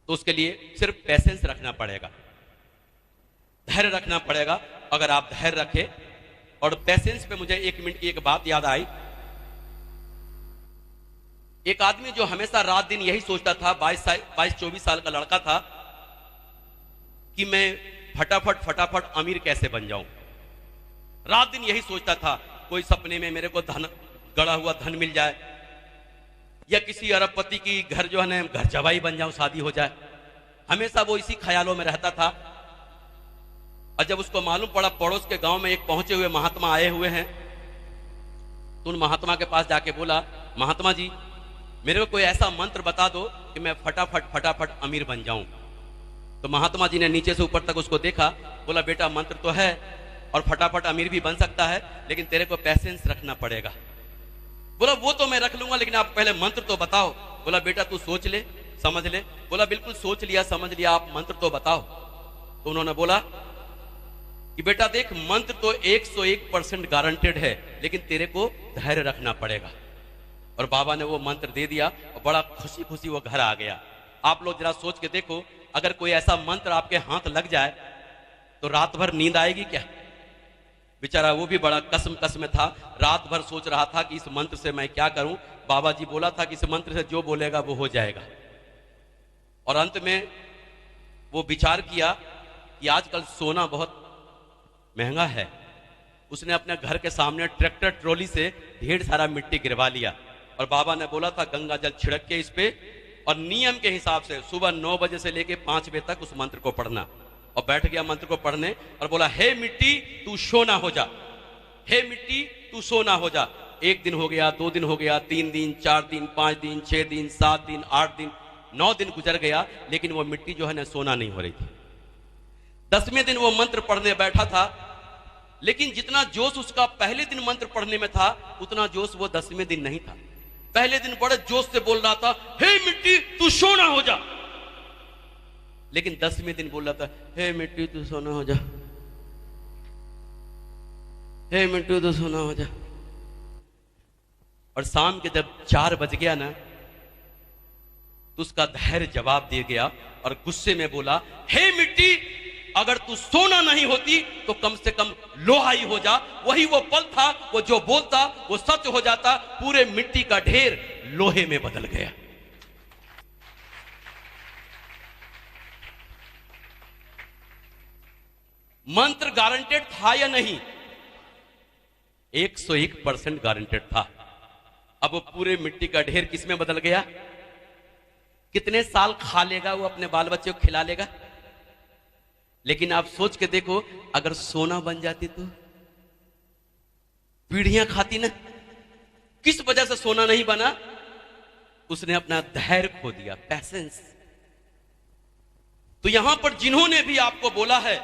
तो उसके लिए सिर्फ पेशेंस रखना पड़ेगा, धैर्य रखना पड़ेगा। अगर आप धैर्य रखें, और पेशेंस पे मुझे 1 मिनट की एक बात याद आई। एक आदमी जो हमेशा रात दिन यही सोचता था, 22-24 साल का लड़का था, कि मैं फटाफट अमीर कैसे बन जाऊं। रात दिन यही सोचता था, कोई सपने में मेरे को धन, गड़ा हुआ धन मिल जाए, या किसी अरबपति की घर जो है ना घर जवाई बन जाऊं, शादी हो जाए। हमेशा वो इसी ख्यालों में रहता था। और जब उसको मालूम पड़ा पड़ोस के गांव में एक पहुंचे हुए महात्मा आए हुए हैं, तो उन महात्मा के पास जाके बोला, महात्मा जी मेरे को कोई ऐसा मंत्र बता दो कि मैं फटाफट अमीर बन जाऊं। तो महात्मा जी ने नीचे से ऊपर तक उसको देखा, बोला बेटा मंत्र तो है और फटाफट अमीर भी बन सकता है, लेकिन तेरे को पेशेंस रखना पड़ेगा। बोला वो तो मैं रख लूंगा, लेकिन आप पहले मंत्र तो बताओ। बोला बेटा तू सोच ले, समझ ले। बोला बिल्कुल सोच लिया, समझ लिया, आप मंत्र तो बताओ। तो उन्होंने बोला कि बेटा देख, मंत्र तो 101% गारंटेड है, लेकिन तेरे को धैर्य रखना पड़ेगा। और बाबा ने वो मंत्र दे दिया और बड़ा खुशी खुशी वो घर आ गया। आप लोग जरा सोच के देखो, अगर कोई ऐसा मंत्र आपके हाथ लग जाए तो रात भर नींद आएगी क्या? बेचारा वो भी बड़ा कसम में था, रात भर सोच रहा था कि इस मंत्र से मैं क्या करूं। बाबा जी बोला था कि इस मंत्र से जो बोलेगा वो हो जाएगा। और अंत में वो विचार किया कि आजकल सोना बहुत महंगा है। उसने अपने घर के सामने ट्रैक्टर ट्रॉली से ढेर सारा मिट्टी गिरवा लिया और बाबा ने बोला था गंगा जल छिड़क के इस पे और नियम के हिसाब से सुबह 9 बजे से लेके 5 बजे तक उस मंत्र को पढ़ना। और बैठ गया मंत्र को पढ़ने और बोला हे मिट्टी तू सोना हो जा, हे मिट्टी तू सोना हो जा। 1 दिन हो गया, 2 दिन हो गया, 3 दिन, 4 दिन, 5 दिन, 6 दिन, 7 दिन, 8 दिन, 9 दिन गुजर गया, लेकिन वो मिट्टी जो है ना सोना नहीं हो रही थी। 10वें दिन वो मंत्र पढ़ने बैठा था, लेकिन जितना जोश उसका पहले दिन मंत्र पढ़ने में था उतना जोश वो 10वें दिन नहीं था। पहले दिन बड़े जोश से बोल रहा था हे मिट्टी तू सोना हो जा, लेकिन 10वें दिन बोल रहा था हे मिट्टी तू सोना हो जा, हे मिट्टी तू सोना हो जा। और शाम के जब 4 बज गया ना तो उसका धैर्य जवाब दे गया और गुस्से में बोला हे मिट्टी अगर तू सोना नहीं होती तो कम से कम लोहा ही हो जा। वही वो पल था, वो जो बोलता वो सच हो जाता। पूरे मिट्टी का ढेर लोहे में बदल गया। मंत्र गारंटेड था या नहीं? 101% गारंटेड था। अब वो पूरे मिट्टी का ढेर किसमें बदल गया? कितने साल खा लेगा वो, अपने बाल बच्चे को खिला लेगा। लेकिन आप सोच के देखो अगर सोना बन जाती तो पीढ़ियां खाती ना। किस वजह से सोना नहीं बना? उसने अपना धैर्य खो दिया, पैसेंस। तो यहां पर जिन्होंने भी आपको बोला है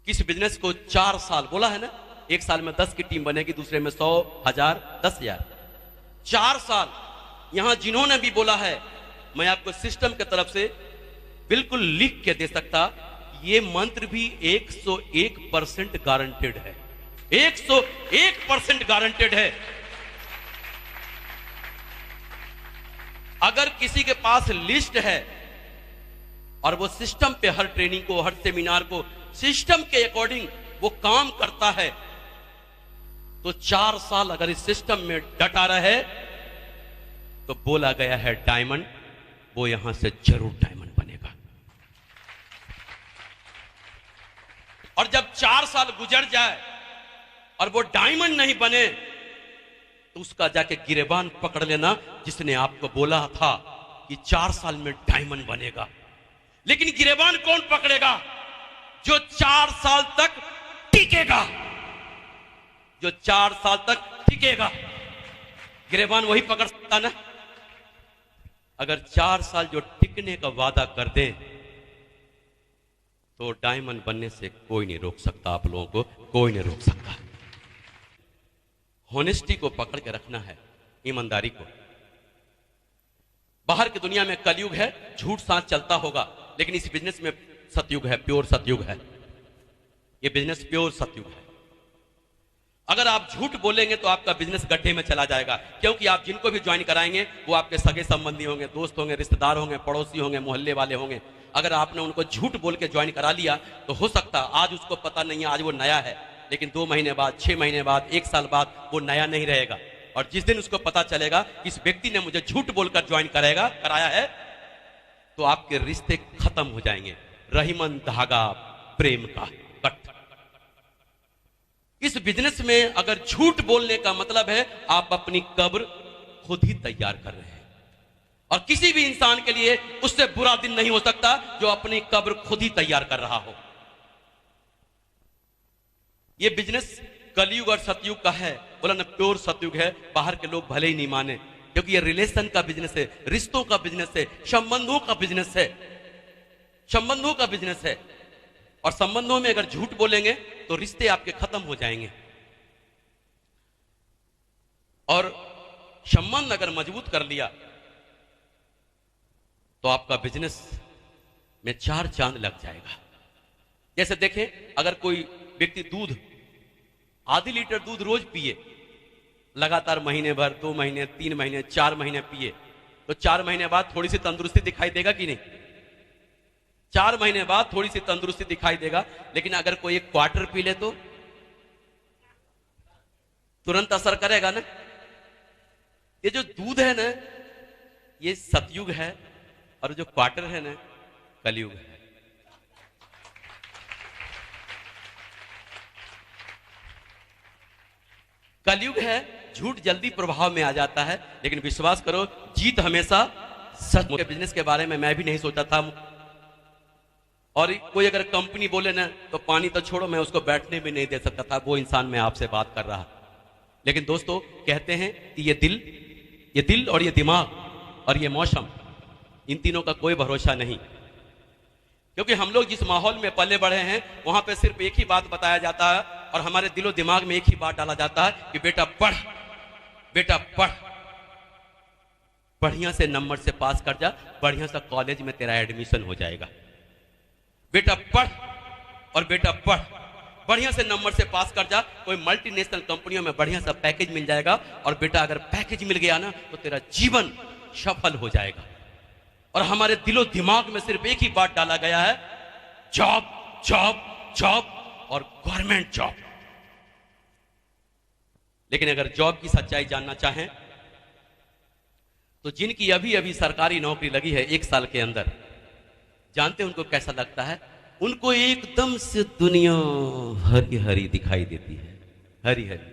किस बिजनेस को 4 साल बोला है ना, 1 साल में 10 की टीम बनेगी, दूसरे में 100, 1000, 10,000, 4 साल। यहां जिन्होंने भी बोला है मैं आपको सिस्टम की तरफ से बिल्कुल लिख के दे सकता, ये मंत्र भी 101% गारंटेड है। 101% गारंटेड है। अगर किसी के पास लिस्ट है और वो सिस्टम पे हर ट्रेनिंग को, हर सेमिनार को सिस्टम के अकॉर्डिंग वो काम करता है, तो 4 साल अगर इस सिस्टम में डटा रहे तो बोला गया है डायमंड, वो यहां से जरूर डायमंड बनेगा। और जब 4 साल गुजर जाए और वो डायमंड नहीं बने तो उसका जाके गिरेबान पकड़ लेना, जिसने आपको बोला था कि 4 साल में डायमंड बनेगा। लेकिन गिरेबान कौन पकड़ेगा? जो 4 साल तक टिकेगा, जो 4 साल तक टिकेगा, गिरेबान वही पकड़ सकता ना। अगर 4 साल जो टिकने का वादा कर दे तो डायमंड बनने से कोई नहीं रोक सकता। आप लोगों को कोई नहीं रोक सकता। होनेस्टी को पकड़ के रखना है, ईमानदारी को। बाहर की दुनिया में कलयुग है, झूठ साथ चलता होगा, लेकिन इस बिजनेस में सतयुग है, प्योर सतयुग है। ये बिजनेस प्योर सतयुग है। अगर आप झूठ बोलेंगे तो आपका बिजनेस गड्ढे में चला जाएगा, क्योंकि आप जिनको भी ज्वाइन कराएंगे वो आपके सगे संबंधी होंगे, दोस्त होंगे, रिश्तेदार होंगे, पड़ोसी होंगे, मोहल्ले वाले होंगे। अगर आपने उनको झूठ बोल के ज्वाइन करा लिया तो हो सकता आज उसको पता नहीं है, आज वो नया है, लेकिन 2 महीने बाद, 6 महीने बाद, 1 साल बाद वो नया नहीं रहेगा। और जिस दिन उसको पता चलेगा इस व्यक्ति ने मुझे झूठ बोलकर ज्वाइन कराया है, तो आपके रिश्ते खत्म हो जाएंगे। रहीमन धागा प्रेम का कट। इस बिजनेस में अगर झूठ बोलने का मतलब है आप अपनी कब्र खुद ही तैयार कर रहे हैं, और किसी भी इंसान के लिए उससे बुरा दिन नहीं हो सकता जो अपनी कब्र खुद ही तैयार कर रहा हो। यह बिजनेस कलयुग और सतयुग का है। बोला ना प्योर सतयुग है। बाहर के लोग भले ही नहीं माने, क्योंकि यह रिलेशन का बिजनेस है, रिश्तों का बिजनेस है, संबंधों का बिजनेस है, संबंधों का बिजनेस है। और संबंधों में अगर झूठ बोलेंगे तो रिश्ते आपके खत्म हो जाएंगे। और संबंध अगर मजबूत कर लिया तो आपका बिजनेस में 4 चांद लग जाएगा। जैसे देखें, अगर कोई व्यक्ति दूध आधी लीटर दूध रोज पिए, लगातार महीने भर, 2 महीने, 3 महीने, 4 महीने पिए, तो 4 महीने बाद थोड़ी सी तंदुरुस्ती दिखाई देगा कि नहीं? 4 महीने बाद थोड़ी सी तंदुरुस्ती दिखाई देगा। लेकिन अगर कोई 1 क्वार्टर पी ले तो तुरंत असर करेगा ना। ये जो दूध है ना, ये सतयुग है, और जो क्वार्टर है ना, कलयुग है। कलयुग है, झूठ जल्दी प्रभाव में आ जाता है, लेकिन विश्वास करो जीत हमेशा सच। के बिजनेस के बारे में मैं भी नहीं सोचा था, और कोई अगर कंपनी बोले ना तो पानी तो छोड़ो, मैं उसको बैठने भी नहीं दे सकता था। वो इंसान मैं आपसे बात कर रहा। लेकिन दोस्तों कहते हैं कि ये दिल और ये दिमाग और ये मौसम, इन तीनों का कोई भरोसा नहीं। क्योंकि हम लोग जिस माहौल में पले बढ़े हैं वहां पे सिर्फ एक ही बात बताया जाता है, और हमारे दिलो दिमाग में एक ही बात डाला जाता है कि बेटा पढ़, बेटा पढ़, बढ़िया से नंबर से पास कर जा, बढ़िया सा कॉलेज में तेरा एडमिशन हो जाएगा। बेटा पढ़ और बेटा पढ़, बढ़िया से नंबर से पास कर जा, कोई मल्टीनेशनल कंपनियों में बढ़िया सा पैकेज मिल जाएगा, और बेटा अगर पैकेज मिल गया ना तो तेरा जीवन सफल हो जाएगा। और हमारे दिलो दिमाग में सिर्फ एक ही बात डाला गया है, जॉब जॉब जॉब और गवर्नमेंट जॉब। लेकिन अगर जॉब की सच्चाई जानना चाहें तो जिनकी अभी अभी सरकारी नौकरी लगी है 1 साल के अंदर, जानते हैं उनको कैसा लगता है? उनको एकदम से दुनिया हरी हरी दिखाई देती है, हरी हरी।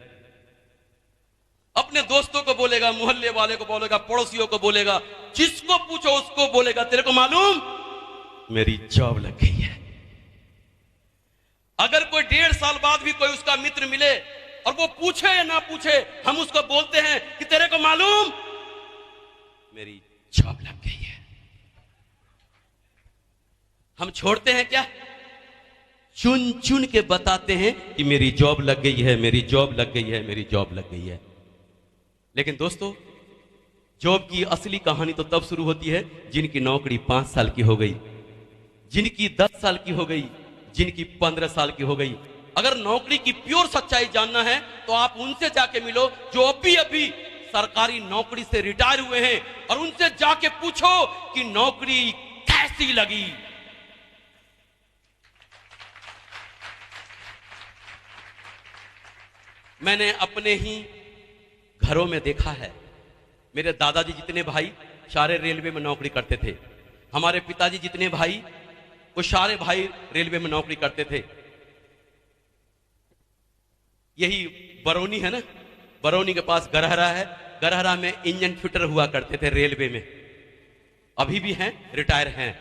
अपने दोस्तों को बोलेगा, मोहल्ले वाले को बोलेगा, पड़ोसियों को बोलेगा, जिसको पूछो उसको बोलेगा, तेरे को मालूम मेरी जॉब लग गई है। अगर कोई 1.5 साल बाद भी कोई उसका मित्र मिले और वो पूछे या ना पूछे, हम उसको बोलते हैं कि तेरे को मालूम मेरी जॉब लग गई है। हम छोड़ते हैं क्या? चुन चुन के बताते हैं कि मेरी जॉब लग गई है, मेरी जॉब लग गई है, मेरी जॉब लग गई है। लेकिन दोस्तों जॉब की असली कहानी तो तब शुरू होती है जिनकी नौकरी 5 साल की हो गई, जिनकी 10 साल की हो गई, जिनकी 15 साल की हो गई। अगर नौकरी की प्योर सच्चाई जानना है तो आप उनसे जाके मिलो जो अभी अभी सरकारी नौकरी से रिटायर हुए हैं, और उनसे जाके पूछो कि नौकरी कैसी लगी। मैंने अपने ही घरों में देखा है, मेरे दादाजी जितने भाई सारे रेलवे में नौकरी करते थे, हमारे पिताजी जितने भाई वो सारे भाई रेलवे में नौकरी करते थे। यही बरौनी है ना, बरौनी के पास गरहरा है, गरहरा में इंजन फिटर हुआ करते थे रेलवे में, अभी भी हैं, रिटायर हैं।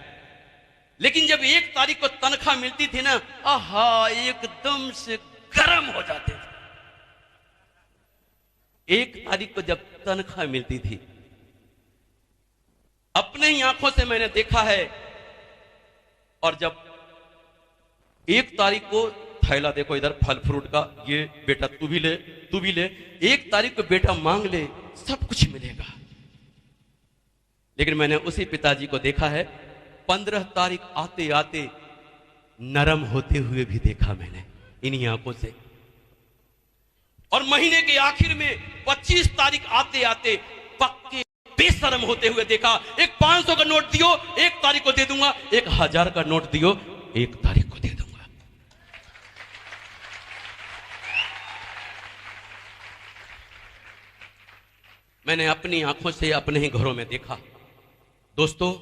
लेकिन जब 1 तारीख को तनख्वाह मिलती थी ना, आहा एकदम से गर्म हो जाते थे। 1 तारीख को जब तनख्वाह मिलती थी, अपने ही आंखों से मैंने देखा है। और जब 1 तारीख को थैला देखो इधर फल फ्रूट का, ये बेटा तू भी ले, तू भी ले, 1 तारीख को बेटा मांग ले, सब कुछ मिलेगा। लेकिन मैंने उसी पिताजी को देखा है 15 तारीख आते आते नरम होते हुए भी देखा मैंने इन्हीं आंखों से। और महीने के आखिर में 25 तारीख आते आते पक्के बेशर्म होते हुए देखा। एक 500 का नोट दियो, 1 तारीख को दे दूंगा, 1000 का नोट दियो, 1 तारीख को दे दूंगा। मैंने अपनी आंखों से अपने ही घरों में देखा। दोस्तों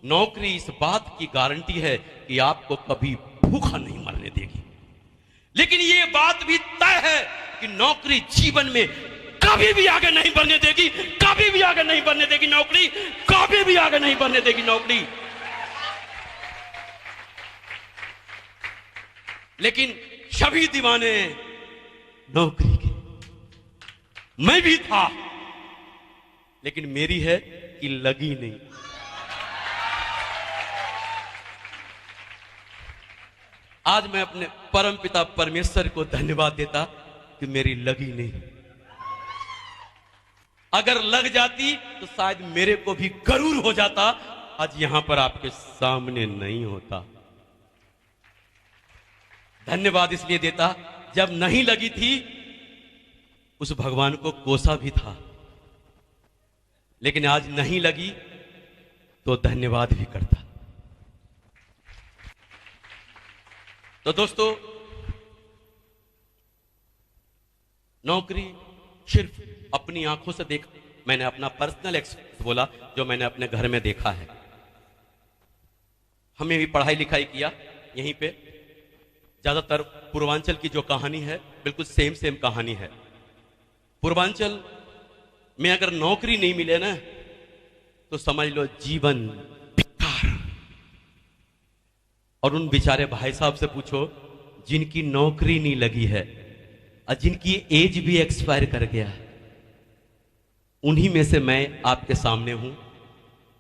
नौकरी इस बात की गारंटी है कि आपको कभी भूखा नहीं मरने देगी, लेकिन यह बात भी तय है कि नौकरी जीवन में कभी भी आगे नहीं बढ़ने देगी, कभी भी आगे नहीं बढ़ने देगी नौकरी, कभी भी आगे नहीं बढ़ने देगी नौकरी। लेकिन सभी दीवाने नौकरी के, मैं भी था, लेकिन मेरी है कि लगी नहीं। आज मैं अपने परम पिता परमेश्वर को धन्यवाद देता कि मेरी लगी नहीं। अगर लग जाती तो शायद मेरे को भी गरूर हो जाता, आज यहां पर आपके सामने नहीं होता। धन्यवाद इसलिए देता, जब नहीं लगी थी उस भगवान को कोसा भी था, लेकिन आज नहीं लगी तो धन्यवाद भी करता। तो दोस्तों नौकरी सिर्फ अपनी आंखों से देख, मैंने अपना पर्सनल एक्सपीरियंस बोला जो मैंने अपने घर में देखा है। हमने भी पढ़ाई लिखाई किया यहीं पे। ज्यादातर पूर्वांचल की जो कहानी है बिल्कुल सेम सेम कहानी है। पूर्वांचल में अगर नौकरी नहीं मिले ना तो समझ लो जीवन बेकार। और उन बेचारे भाई साहब से पूछो जिनकी नौकरी नहीं लगी है और जिनकी एज भी एक्सपायर कर गया है, उन्हीं में से मैं आपके सामने हूं।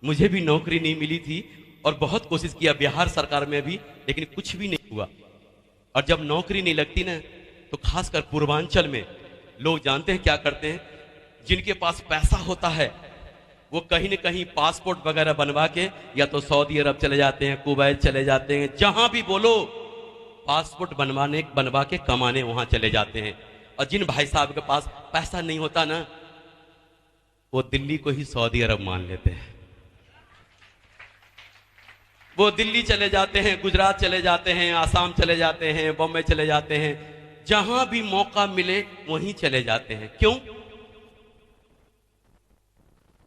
मुझे भी नौकरी नहीं मिली थी और बहुत कोशिश किया बिहार सरकार में भी, लेकिन कुछ भी नहीं हुआ। और जब नौकरी नहीं लगती ना तो खासकर पूर्वांचल में लोग जानते हैं क्या करते हैं, जिनके पास पैसा होता है वो कहीं न कहीं पासपोर्ट वगैरह बनवा के या तो सऊदी अरब चले जाते हैं, कुवैत चले जाते हैं, जहां भी बोलो पासपोर्ट बनवा के कमाने वहां चले जाते हैं। और जिन भाई साहब के पास पैसा नहीं होता ना वो दिल्ली को ही सऊदी अरब मान लेते हैं। वो दिल्ली चले जाते हैं, गुजरात चले जाते हैं, आसाम चले जाते हैं, बॉम्बे चले जाते हैं, जहां भी मौका मिले वहीं चले जाते हैं। क्यों?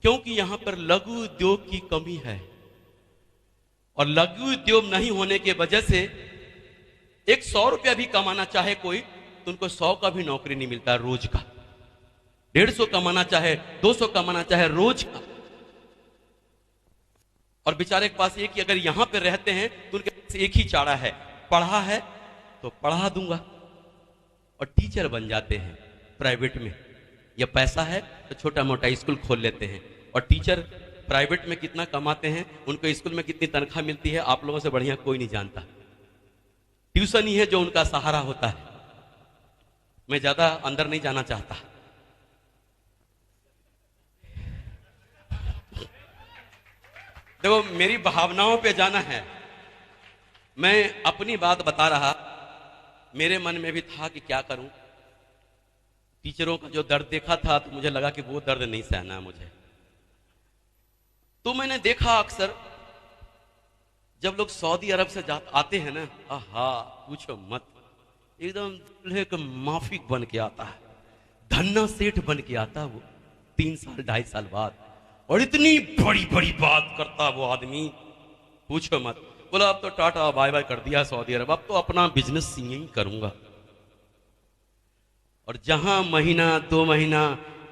क्योंकि यहां पर लघु उद्योग की कमी है और लघु उद्योग नहीं होने की वजह से एक 100 रुपया भी कमाना चाहे कोई तो उनको 100 का भी नौकरी नहीं मिलता, रोज का 150 कमाना चाहे, 200 कमाना चाहे, रोज का। और बेचारे के पास एक ही, अगर यहां पर रहते हैं तो उनके पास एक ही चारा है, पढ़ा है तो पढ़ा दूंगा और टीचर बन जाते हैं प्राइवेट में, या पैसा है तो छोटा मोटा स्कूल खोल लेते हैं। और टीचर प्राइवेट में कितना कमाते हैं, उनको स्कूल में कितनी तनख्वाह मिलती है, आप लोगों से बढ़िया कोई नहीं जानता। ट्यूशन ही है जो उनका सहारा होता है। मैं ज्यादा अंदर नहीं जाना चाहता। देखो मेरी भावनाओं पे जाना है, मैं अपनी बात बता रहा। मेरे मन में भी था कि क्या करूं, टीचरों का जो दर्द देखा था तो मुझे लगा कि वो दर्द नहीं सहना है मुझे। तो मैंने देखा अक्सर जब लोग सऊदी अरब से आते हैं ना, आहा पूछो मत, एकदम दूल्हे का माफिक बन के आता है, धन्ना सेठ बन के आता है वो 3 साल 2.5 साल बाद, और इतनी बड़ी बड़ी बात करता वो आदमी, पूछो मत। बोला अब तो टाटा बाय बाय कर दिया सऊदी अरब, अब तो अपना बिजनेस यही करूंगा। और जहां महीना 2 महीना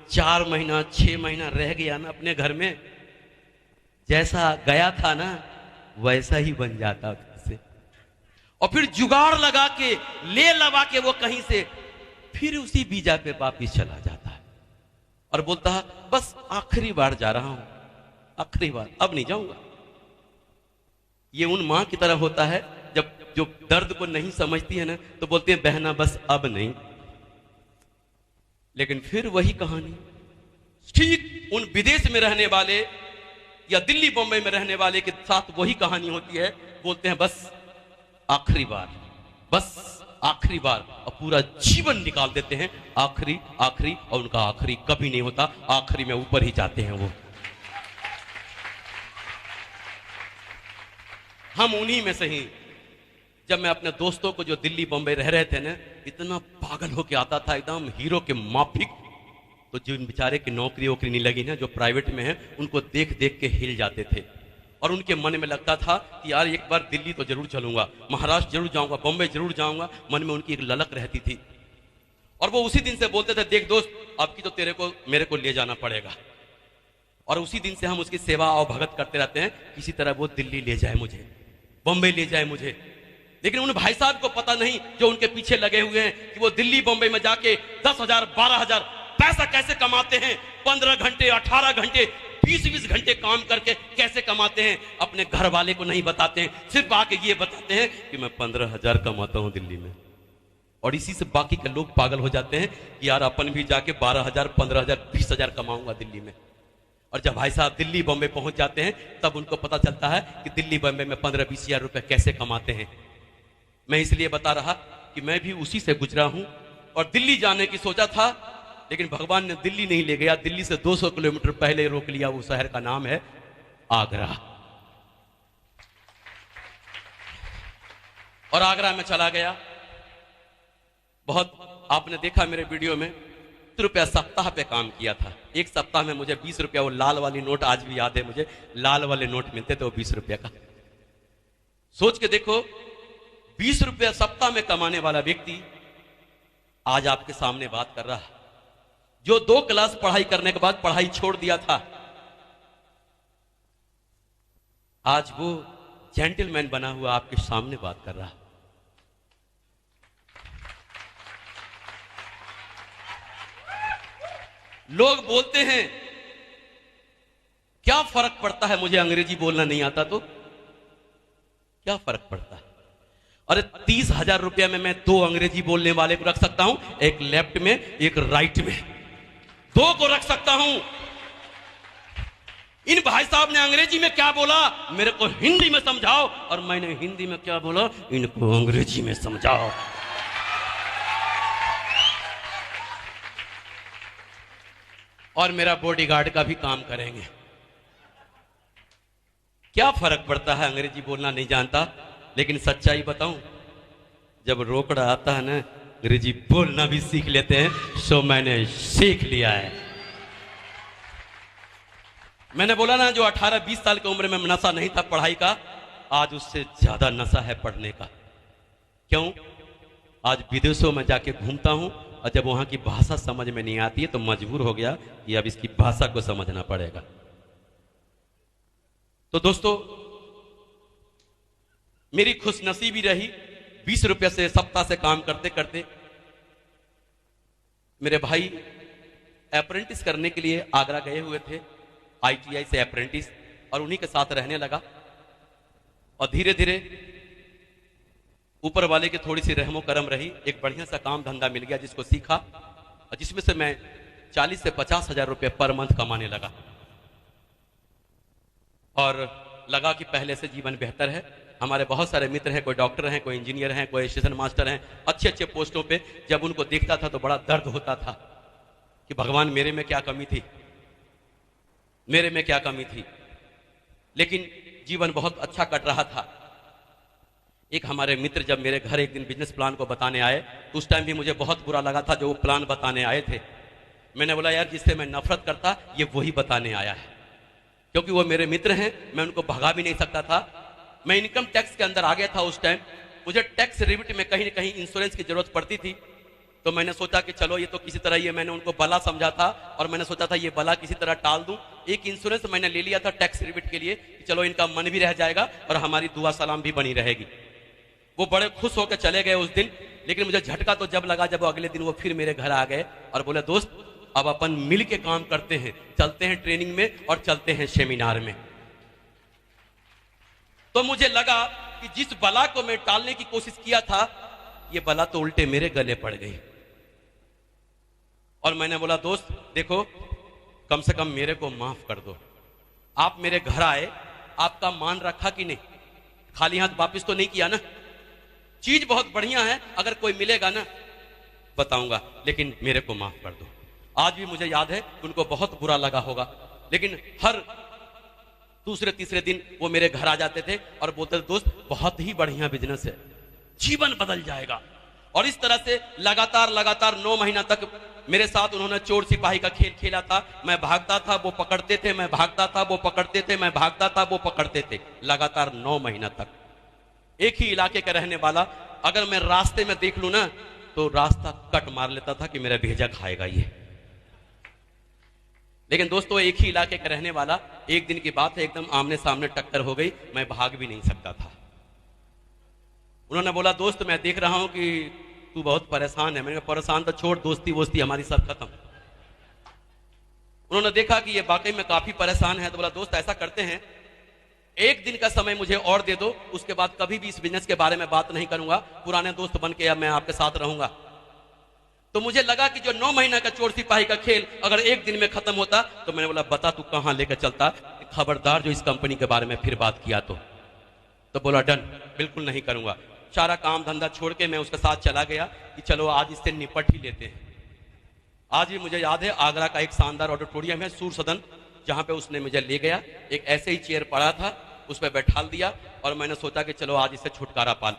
4 महीना 6 महीना रह गया ना अपने घर में, जैसा गया था ना वैसा ही बन जाता से। और फिर जुगाड़ लगा के ले लगा के वो कहीं से फिर उसी वीजा पे वापिस चला जाता है और बोलता है बस आखिरी बार जा रहा हूं, आखिरी बार, अब नहीं जाऊंगा। ये उन मां की तरह होता है जब जो दर्द को नहीं समझती है ना तो बोलती है बहना बस अब नहीं। लेकिन फिर वही कहानी ठीक उन विदेश में रहने वाले या दिल्ली बॉम्बे में रहने वाले के साथ वही कहानी होती है। बोलते हैं बस आखिरी बार, बस आखिरी बार, और पूरा जीवन निकाल देते हैं आखिरी आखिरी, और उनका आखिरी कभी नहीं होता, आखिरी में ऊपर ही जाते हैं वो। हम उन्हीं में से ही। जब मैं अपने दोस्तों को जो दिल्ली बॉम्बे रह रहे थे ना, इतना पागल होके आता था, एकदम हीरो के माफिक, तो जिन बेचारे की नौकरी वोकरी नहीं लगी ना, जो प्राइवेट में है, उनको देख देख के हिल जाते थे। और उनके मन में लगता था कि यार एक बार दिल्ली तो जरूर चलूंगा, महाराष्ट्र जरूर जाऊंगा, बॉम्बे जरूर जाऊंगा, मन में उनकी एक ललक रहती थी। और वो उसी दिन से बोलते थे देख दोस्त अब की तो तेरे को मेरे को ले जाना पड़ेगा। और उसी दिन से हम उसकी सेवा और भगत करते रहते हैं, किसी तरह वो दिल्ली ले जाए मुझे, बॉम्बे ले जाए मुझे। लेकिन उन भाई साहब को पता नहीं जो उनके पीछे लगे हुए हैं कि वो दिल्ली बॉम्बे में जाके 10,000 12,000 पैसा कैसे कमाते हैं, 15 घंटे 18 घंटे 20-20 घंटे काम करके कैसे कमाते हैं, अपने घर वाले को नहीं बताते हैं, सिर्फ आके ये बताते हैं कि मैं 15,000 कमाता हूं दिल्ली में। और इसी से बाकी के लोग पागल हो जाते हैं कि यार अपन भी जाके 12,000 15,000 20,000 कमाऊंगा दिल्ली में। और जब भाई साहब दिल्ली बॉम्बे पहुंच जाते हैं तब उनको पता चलता है कि दिल्ली बॉम्बे में 15-20 हजार रुपए कैसे कमाते हैं। मैं इसलिए बता रहा कि मैं भी उसी से गुजरा हूं और दिल्ली जाने की सोचा था, लेकिन भगवान ने दिल्ली नहीं ले गया, दिल्ली से 200 किलोमीटर पहले रोक लिया। वो शहर का नाम है आगरा। और आगरा में चला गया। बहुत आपने देखा मेरे वीडियो में, ₹20 सप्ताह पे काम किया था। एक सप्ताह में मुझे 20 रुपया, वो लाल वाली नोट आज भी याद है मुझे, लाल वाले नोट मिलते थे वो 20 रुपया का। सोच के देखो, 20 रुपया सप्ताह में कमाने वाला व्यक्ति आज आपके सामने बात कर रहा है, जो 2 क्लास पढ़ाई करने के बाद पढ़ाई छोड़ दिया था, आज वो जेंटलमैन बना हुआ आपके सामने बात कर रहा है। लोग बोलते हैं क्या फर्क पड़ता है, मुझे अंग्रेजी बोलना नहीं आता तो क्या फर्क पड़ता है? अरे 30,000 रुपया में मैं 2 अंग्रेजी बोलने वाले को रख सकता हूं, एक लेफ्ट में एक राइट में, 2 को रख सकता हूं। इन भाई साहब ने अंग्रेजी में क्या बोला मेरे को हिंदी में समझाओ, और मैंने हिंदी में क्या बोला इनको अंग्रेजी में समझाओ। और मेरा बॉडीगार्ड का भी काम करेंगे। क्या फर्क पड़ता है, अंग्रेजी बोलना नहीं जानता, लेकिन सच्चाई बताऊं, जब रोकड़ा आता है ना, अंग्रेजी बोलना भी सीख लेते हैं। सो मैंने सीख लिया है। मैंने बोला ना, जो 18-20 साल की उम्र में नशा नहीं था पढ़ाई का, आज उससे ज्यादा नशा है पढ़ने का। क्यों? आज विदेशों में जाके घूमता हूं, और जब वहां की भाषा समझ में नहीं आती है तो मजबूर हो गया कि अब इसकी भाषा को समझना पड़ेगा। तो दोस्तों, मेरी खुशनसीबी रही, 20 रुपये से सप्ताह से काम करते करते मेरे भाई अप्रेंटिस करने के लिए आगरा गए हुए थे, ITI से अप्रेंटिस, और उन्हीं के साथ रहने लगा। और धीरे धीरे ऊपर वाले की थोड़ी सी रहमो करम रही, एक बढ़िया सा काम धंधा मिल गया जिसको सीखा, और जिसमें से मैं 40 से 50,000 रुपये पर मंथ कमाने लगा। और लगा कि पहले से जीवन बेहतर है। हमारे बहुत सारे मित्र हैं, कोई डॉक्टर हैं, कोई इंजीनियर हैं, कोई स्टेशन मास्टर हैं, अच्छे अच्छे पोस्टों पे। जब उनको देखता था तो बड़ा दर्द होता था कि भगवान मेरे में क्या कमी थी, मेरे में क्या कमी थी। लेकिन जीवन बहुत अच्छा कट रहा था। एक हमारे मित्र जब मेरे घर एक दिन बिजनेस प्लान को बताने आए, तो उस टाइम भी मुझे बहुत बुरा लगा था जो वो प्लान बताने आए थे। मैंने बोला यार, जिससे मैं नफरत करता ये वही बताने आया है, क्योंकि वो मेरे मित्र हैं, मैं उनको भगा भी नहीं सकता था। मैं इनकम टैक्स के अंदर आ गया था उस टाइम, मुझे टैक्स रिबिट में कहीं ना कहीं इंश्योरेंस की जरूरत पड़ती थी। तो मैंने सोचा कि चलो ये तो किसी तरह, ये मैंने उनको बला समझा था, और मैंने सोचा था ये बला किसी तरह टाल दूं। एक इंश्योरेंस मैंने ले लिया था टैक्स रिबिट के लिए कि चलो इनका मन भी रह जाएगा और हमारी दुआ सलाम भी बनी रहेगी। वो बड़े खुश होकर चले गए उस दिन। लेकिन मुझे झटका तो जब लगा जब अगले दिन वो फिर मेरे घर आ गए और बोले, दोस्त अब अपन मिल के काम करते हैं, चलते हैं ट्रेनिंग में और चलते हैं सेमिनार में। तो मुझे लगा कि जिस बला को मैं टालने की कोशिश किया था, ये बला तो उल्टे मेरे गले पड़ गई। और मैंने बोला, दोस्त देखो, कम से कम मेरे को माफ कर दो। आप मेरे घर आए, आपका मान रखा कि नहीं, खाली हाथ वापिस तो नहीं किया ना। चीज बहुत बढ़िया है, अगर कोई मिलेगा ना बताऊंगा, लेकिन मेरे को माफ कर दो। आज भी मुझे याद है, उनको बहुत बुरा लगा होगा, लेकिन हर दूसरे तीसरे दिन वो मेरे घर आ जाते थे और बोलते थे, दोस्त बहुत ही बढ़िया बिजनेस है, जीवन बदल जाएगा। और इस तरह से लगातार 9 महीना तक मेरे साथ उन्होंने चोर सिपाही का खेल खेला था। मैं भागता था, वो पकड़ते थे, मैं भागता था, वो पकड़ते थे, मैं भागता था, वो पकड़ते थे, लगातार 9 महीना तक। एक ही इलाके का रहने वाला, अगर मैं रास्ते में देख लूं ना तो रास्ता कट मार लेता था कि मेरा भेजा खाएगा ये। लेकिन दोस्तों, एक ही इलाके का रहने वाला, एक दिन की बात है, एकदम आमने सामने टक्कर हो गई, मैं भाग भी नहीं सकता था। उन्होंने बोला, दोस्त मैं देख रहा हूं कि तू बहुत परेशान है। मैंने कहा, परेशान तो छोड़, दोस्ती वोस्ती हमारी सब खत्म। उन्होंने देखा कि ये वाकई में काफी परेशान है, तो बोला, दोस्त ऐसा करते हैं, एक दिन का समय मुझे और दे दो, उसके बाद कभी भी इस बिजनेस के बारे में बात नहीं करूंगा, पुराने दोस्त बन के अब मैं आपके साथ रहूंगा। तो मुझे लगा कि जो 9 महीना का चोर सिपाही का खेल अगर एक दिन में खत्म होता, तो मैंने बोला, बता तू कहां लेकर चलता, खबरदार जो इस कंपनी के बारे में फिर बात किया तो बोला, डन, बिल्कुल नहीं करूंगा। सारा काम धंधा छोड़ के मैं उसके साथ चला गया कि चलो आज इससे निपट ही लेते हैं। आज भी मुझे याद है, आगरा का एक शानदार ऑडिटोरियम है, सूर सदन, जहां पे उसने मुझे ले गया, एक ऐसे ही चेयर पड़ा था, उस पर बैठा दिया, और मैंने सोचा कि चलो आज इससे छुटकारा पा।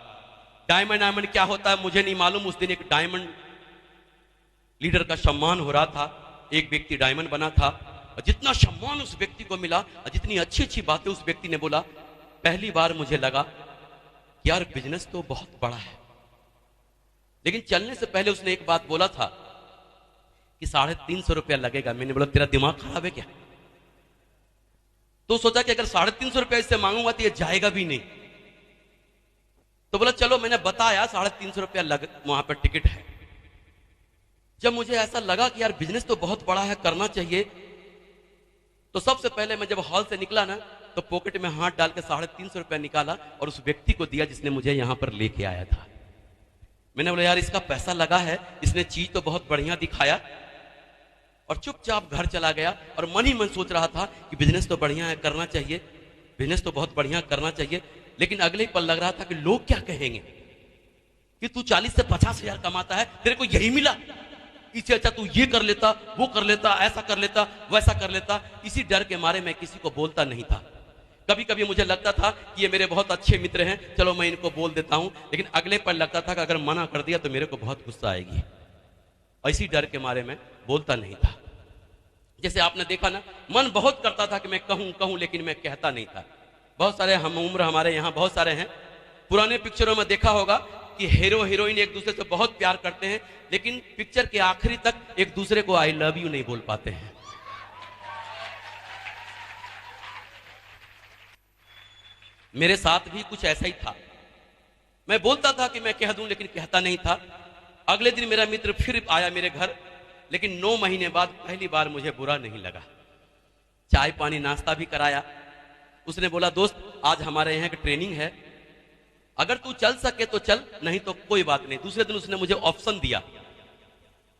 डायमंड क्या होता है मुझे नहीं मालूम। उस दिन एक डायमंड लीडर का सम्मान हो रहा था, एक व्यक्ति डायमंड बना था, और जितना सम्मान उस व्यक्ति को मिला और जितनी अच्छी अच्छी बातें उस व्यक्ति ने बोला, पहली बार मुझे लगा कि यार बिजनेस तो बहुत बड़ा है, लेकिन चलने से पहले उसने एक बात बोला था कि 350 रुपया लगेगा। मैंने बोला तेरा दिमाग खराब है क्या? तो सोचा कि अगर 350 रुपया इससे मांगूंगा तो ये जाएगा भी नहीं। तो बोला चलो, मैंने बताया 350 रुपया लग वहां पर टिकट है। जब मुझे ऐसा लगा कि यार बिजनेस तो बहुत बड़ा है, करना चाहिए, तो सबसे पहले मैं जब हॉल से निकला ना, तो पॉकेट में हाथ डाल के 350 रुपया निकाला और उस व्यक्ति को दिया जिसने मुझे यहां पर लेके आया था। मैंने बोला यार इसका पैसा लगा है, इसने चीज तो बहुत बढ़िया दिखाया, और चुपचाप घर चला गया। और मन ही मन सोच रहा था कि बिजनेस तो बढ़िया है, करना चाहिए, बिजनेस तो बहुत बढ़िया करना चाहिए। लेकिन अगले पल लग रहा था कि लोग क्या कहेंगे कि तू 40 से 50 हजार कमाता है, तेरे को यही मिला, इससे अच्छा तू ये कर लेता, वो कर लेता, ऐसा कर लेता, वैसा कर लेता। इसी डर के मारे मैं किसी को बोलता नहीं था। कभी कभी मुझे लगता था कि ये मेरे बहुत अच्छे मित्र हैं, चलो मैं इनको बोल देता हूं, लेकिन अगले पल लगता था कि अगर मना कर दिया तो मेरे को बहुत गुस्सा आएगी। इसी डर के मारे मैं बोलता नहीं था। जैसे आपने देखा ना, मन बहुत करता था कि मैं कहूं, लेकिन मैं कहता नहीं था। बहुत सारे हम उम्र हमारे यहाँ बहुत सारे हैं, पुराने पिक्चरों में देखा होगा कि हीरो हीरोइन एक दूसरे से बहुत प्यार करते हैं, लेकिन पिक्चर के आखिरी तक एक दूसरे को आई लव यू नहीं बोल पाते हैं। मेरे साथ भी कुछ ऐसा ही था। मैं बोलता था कि मैं कह दूं, लेकिन कहता नहीं था। अगले दिन मेरा मित्र फिर आया मेरे घर, लेकिन 9 महीने बाद पहली बार मुझे बुरा नहीं लगा। चाय पानी नाश्ता भी कराया। उसने बोला दोस्त आज हमारे यहाँ की ट्रेनिंग है, अगर तू चल सके तो चल, नहीं तो कोई बात नहीं। दूसरे दिन उसने मुझे ऑप्शन दिया,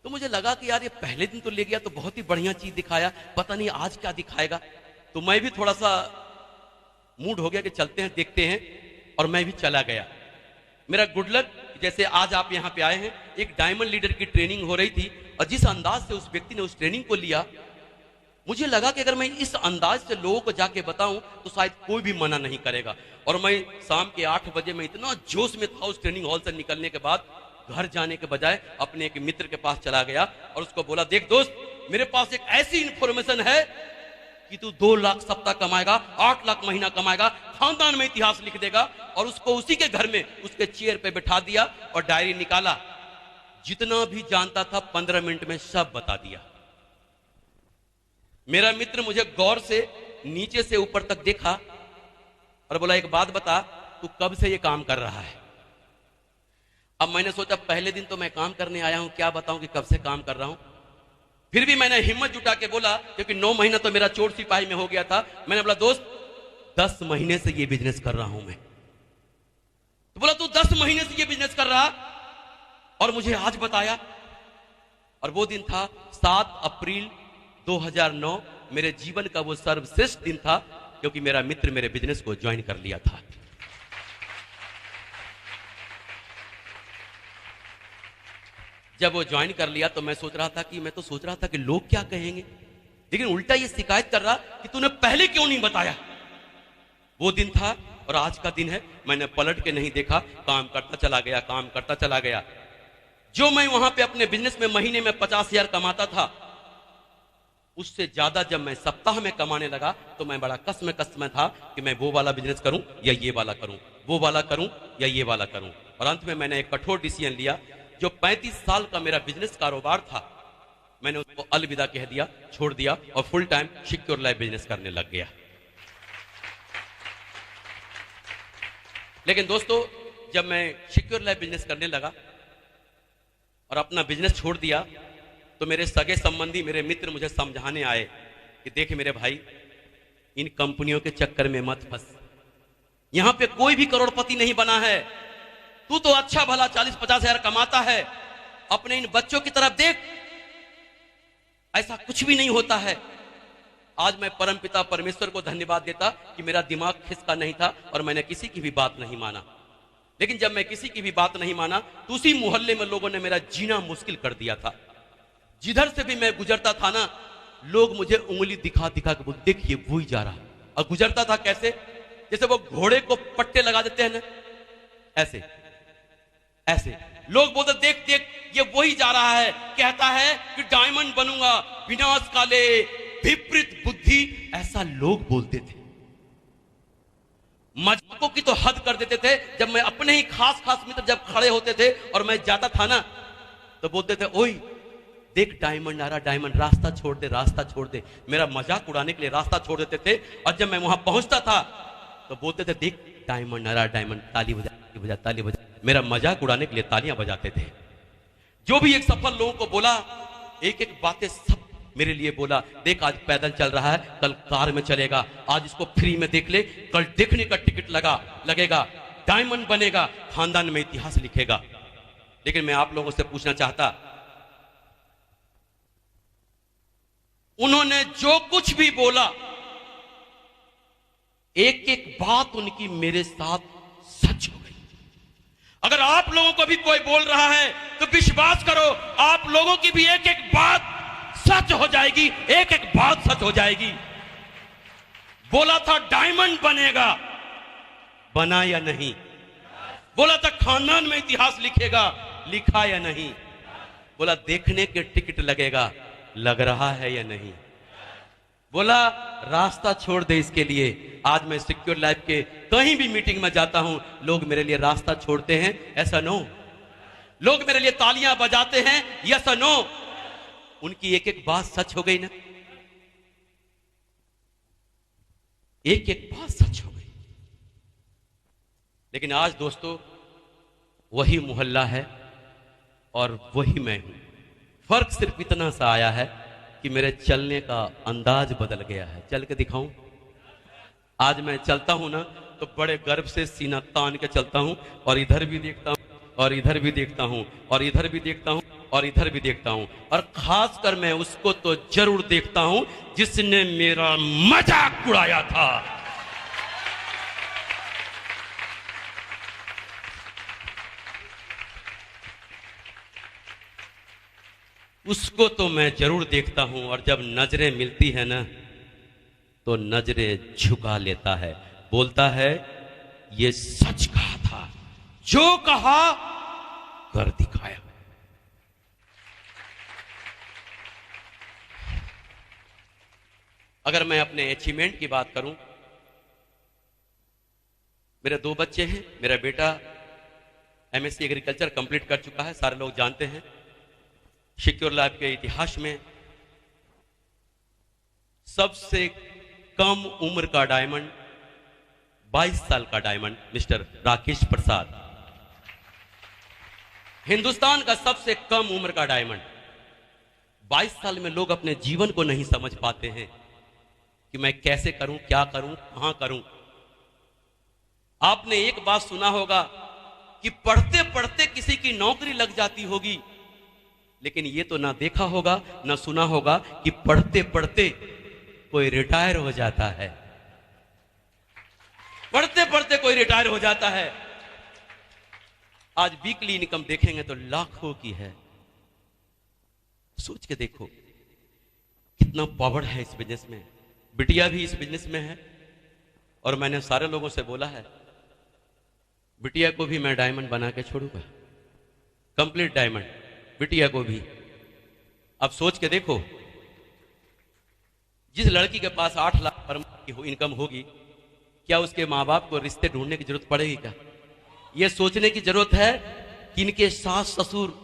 तो मुझे लगा कि यार ये पहले दिन तो ले गया तो बहुत ही बढ़िया चीज दिखाया, पता नहीं आज क्या दिखाएगा। तो मैं भी थोड़ा सा मूड हो गया कि चलते हैं, देखते हैं, और मैं भी चला गया। मेरा गुड लक, जैसे आज आप यहाँ पे आए हैं, एक डायमंड लीडर की ट्रेनिंग हो रही थी, और जिस अंदाज से उस व्यक्ति ने उस ट्रेनिंग को लिया, मुझे लगा कि अगर मैं इस अंदाज से लोगों को जाके बताऊं तो शायद कोई भी मना नहीं करेगा। और मैं शाम के 8 बजे में इतना जोश में था, उस ट्रेनिंग हॉल से निकलने के बाद घर जाने के बजाय अपने एक मित्र के पास चला गया और उसको बोला देख दोस्त, मेरे पास एक ऐसी इंफॉर्मेशन है कि तू 2 लाख सप्ताह कमाएगा, 8 लाख महीना कमाएगा, खानदान में इतिहास लिख देगा। और उसको उसी के घर में उसके चेयर पे बैठा दिया और डायरी निकाला। जितना भी जानता था 15 मिनट में सब बता दिया। मेरा मित्र मुझे गौर से नीचे से ऊपर तक देखा और बोला एक बात बता, तू कब से ये काम कर रहा है? अब मैंने सोचा पहले दिन तो मैं काम करने आया हूं, क्या बताऊं कि कब से काम कर रहा हूं। फिर भी मैंने हिम्मत जुटा के बोला, क्योंकि 9 महीना तो मेरा चोर सिपाही में हो गया था। मैंने बोला दोस्त 10 महीने से ये बिजनेस कर रहा हूं मैं। तो बोला तू 10 महीने से ये बिजनेस कर रहा और मुझे आज बताया? और वो दिन था 7 अप्रैल 2009, मेरे जीवन का वो सर्वश्रेष्ठ दिन था, क्योंकि मेरा मित्र मेरे बिजनेस को ज्वाइन कर लिया था। जब वो ज्वाइन कर लिया तो मैं सोच रहा था कि लोग क्या कहेंगे, लेकिन उल्टा ये शिकायत कर रहा कि तूने पहले क्यों नहीं बताया। वो दिन था और आज का दिन है, मैंने पलट के नहीं देखा, काम करता चला गया। जो मैं वहां पे अपने बिजनेस में महीने में 50,000 कमाता था, उससे ज्यादा जब मैं सप्ताह में कमाने लगा तो मैं बड़ा कसम था कि मैं वो वाला बिजनेस करूं या ये वाला करूं, वो वाला करूं या ये वाला करूं। और अंत में मैंने एक कठोर डिसीजन लिया। जो 35 साल का मेरा बिजनेस कारोबार था, मैंने उसको अलविदा कह दिया, छोड़ दिया और full time secure life business करने लग गया। लेकिन दोस्तों, जब मैं सिक्योर लाइफ बिजनेस करने लगा और अपना बिजनेस छोड़ दिया, तो मेरे सगे संबंधी, मेरे मित्र मुझे समझाने आए कि देख मेरे भाई, इन कंपनियों के चक्कर में मत फंस, यहां पे कोई भी करोड़पति नहीं बना है। तू तो अच्छा भला 40-50 हजार कमाता है, अपने इन बच्चों की तरफ देख, ऐसा कुछ भी नहीं होता है। आज मैं परमपिता परमेश्वर को धन्यवाद देता कि मेरा दिमाग खिसका नहीं था और मैंने किसी की भी बात नहीं माना। लेकिन जब मैं किसी की भी बात नहीं माना तो उसी मोहल्ले में लोगों ने मेरा जीना मुश्किल कर दिया था। जिधर से भी मैं गुजरता था ना, लोग मुझे उंगली दिखा दिखा के बोलते, देख ये वो ही जा रहा। और गुजरता था कैसे? जैसे वो घोड़े को पट्टे लगा देते हैं ना, ऐसे ऐसे लोग बोलते, देख देख ये वही जा रहा है, कहता है कि डायमंड बनूंगा, विनाश काले विपरीत बुद्धि, ऐसा लोग बोलते थे। मजाकों की तो हद कर देते थे। जब मैं अपने कई खास खास मित्र जब खड़े होते थे और मैं जाता था ना, तो बोलते थे, ओए देख डायमंड आ रहा, डायमंड, रास्ता छोड़ दे, रास्ता छोड़ दे। मेरा मजाक उड़ाने के लिए रास्ता छोड़ देते थे। और जब मैं वहां पहुंचता था तो बोलते थे, देख डायमंड आ रहा, डायमंड, ताली बजा, ताली बजा, ताली बजा। मेरा मजाक उड़ाने के लिए तालियां बजाते थे। जो भी एक सफल लोगों को बोला, एक एक बातें सब मेरे लिए बोला। देख आज पैदल चल रहा है, कल कार में चलेगा, आज इसको फ्री में देख ले, कल देखने का टिकट लगेगा, डायमंड बनेगा, खानदान में इतिहास लिखेगा। लेकिन मैं आप लोगों से पूछना चाहता, उन्होंने जो कुछ भी बोला, एक एक बात उनकी मेरे साथ सच हो गई। अगर आप लोगों को भी कोई बोल रहा है तो विश्वास करो, आप लोगों की भी एक एक बात सच हो जाएगी, एक एक बात सच हो जाएगी। बोला था डायमंड बनेगा, बना या नहीं? बोला था खानदान में इतिहास लिखेगा, लिखा या नहीं? बोला देखने के टिकट लगेगा, लग रहा है या नहीं? बोला रास्ता छोड़ दे इसके लिए। आज मैं सिक्योर लाइफ के कहीं भी मीटिंग में जाता हूं, लोग मेरे लिए रास्ता छोड़ते हैं, ऐसा नो? लोग मेरे लिए तालियां बजाते हैं, यस और नो? उनकी एक एक बात सच हो गई ना, एक एक बात सच हो गई। लेकिन आज दोस्तों वही मोहल्ला है और वही मैं हूं। फर्क सिर्फ इतना सा आया है कि मेरे चलने का अंदाज बदल गया है। चल के दिखाऊं? आज मैं चलता हूं ना तो बड़े गर्व से सीना तान के चलता हूं, और इधर भी देखता हूं, और इधर भी देखता हूं, और इधर भी देखता हूं, और इधर भी देखता हूं। और खासकर मैं उसको तो जरूर देखता हूं जिसने मेरा मजाक उड़ाया था। उसको तो मैं जरूर देखता हूं, और जब नजरें मिलती है ना तो नजरें झुका लेता है, बोलता है ये सच कहा था, जो कहा कर दिखाया। अगर मैं अपने अचीवमेंट की बात करूं, मेरे 2 बच्चे हैं। मेरा बेटा एमएससी एग्रीकल्चर कंप्लीट कर चुका है, सारे लोग जानते हैं। सिक्योर लाइफ के इतिहास में सबसे कम उम्र का डायमंड, 22 साल का डायमंड, मिस्टर राकेश प्रसाद। हिंदुस्तान का सबसे कम उम्र का डायमंड। 22 साल में लोग अपने जीवन को नहीं समझ पाते हैं कि मैं कैसे करूं, क्या करूं, कहां करूं। आपने एक बात सुना होगा कि पढ़ते पढ़ते किसी की नौकरी लग जाती होगी, लेकिन ये तो ना देखा होगा, ना सुना होगा कि पढ़ते पढ़ते कोई रिटायर हो जाता है। पढ़ते पढ़ते कोई रिटायर हो जाता है। आज वीकली इनकम देखेंगे तो लाखों की है। सोच के देखो कितना पावर है इस बिजनेस में। बिटिया भी इस बिजनेस में है, और मैंने सारे लोगों से बोला है बिटिया को भी मैं डायमंड बना के छोड़ूंगा, कंप्लीट डायमंड, बिटिया को भी। अब सोच के देखो, जिस लड़की के पास 8 लाख पर मंथ की इनकम होगी, क्या उसके माँ बाप को रिश्ते ढूंढने की जरूरत पड़ेगी क्या? यह सोचने की जरूरत है कि इनके सास ससुर,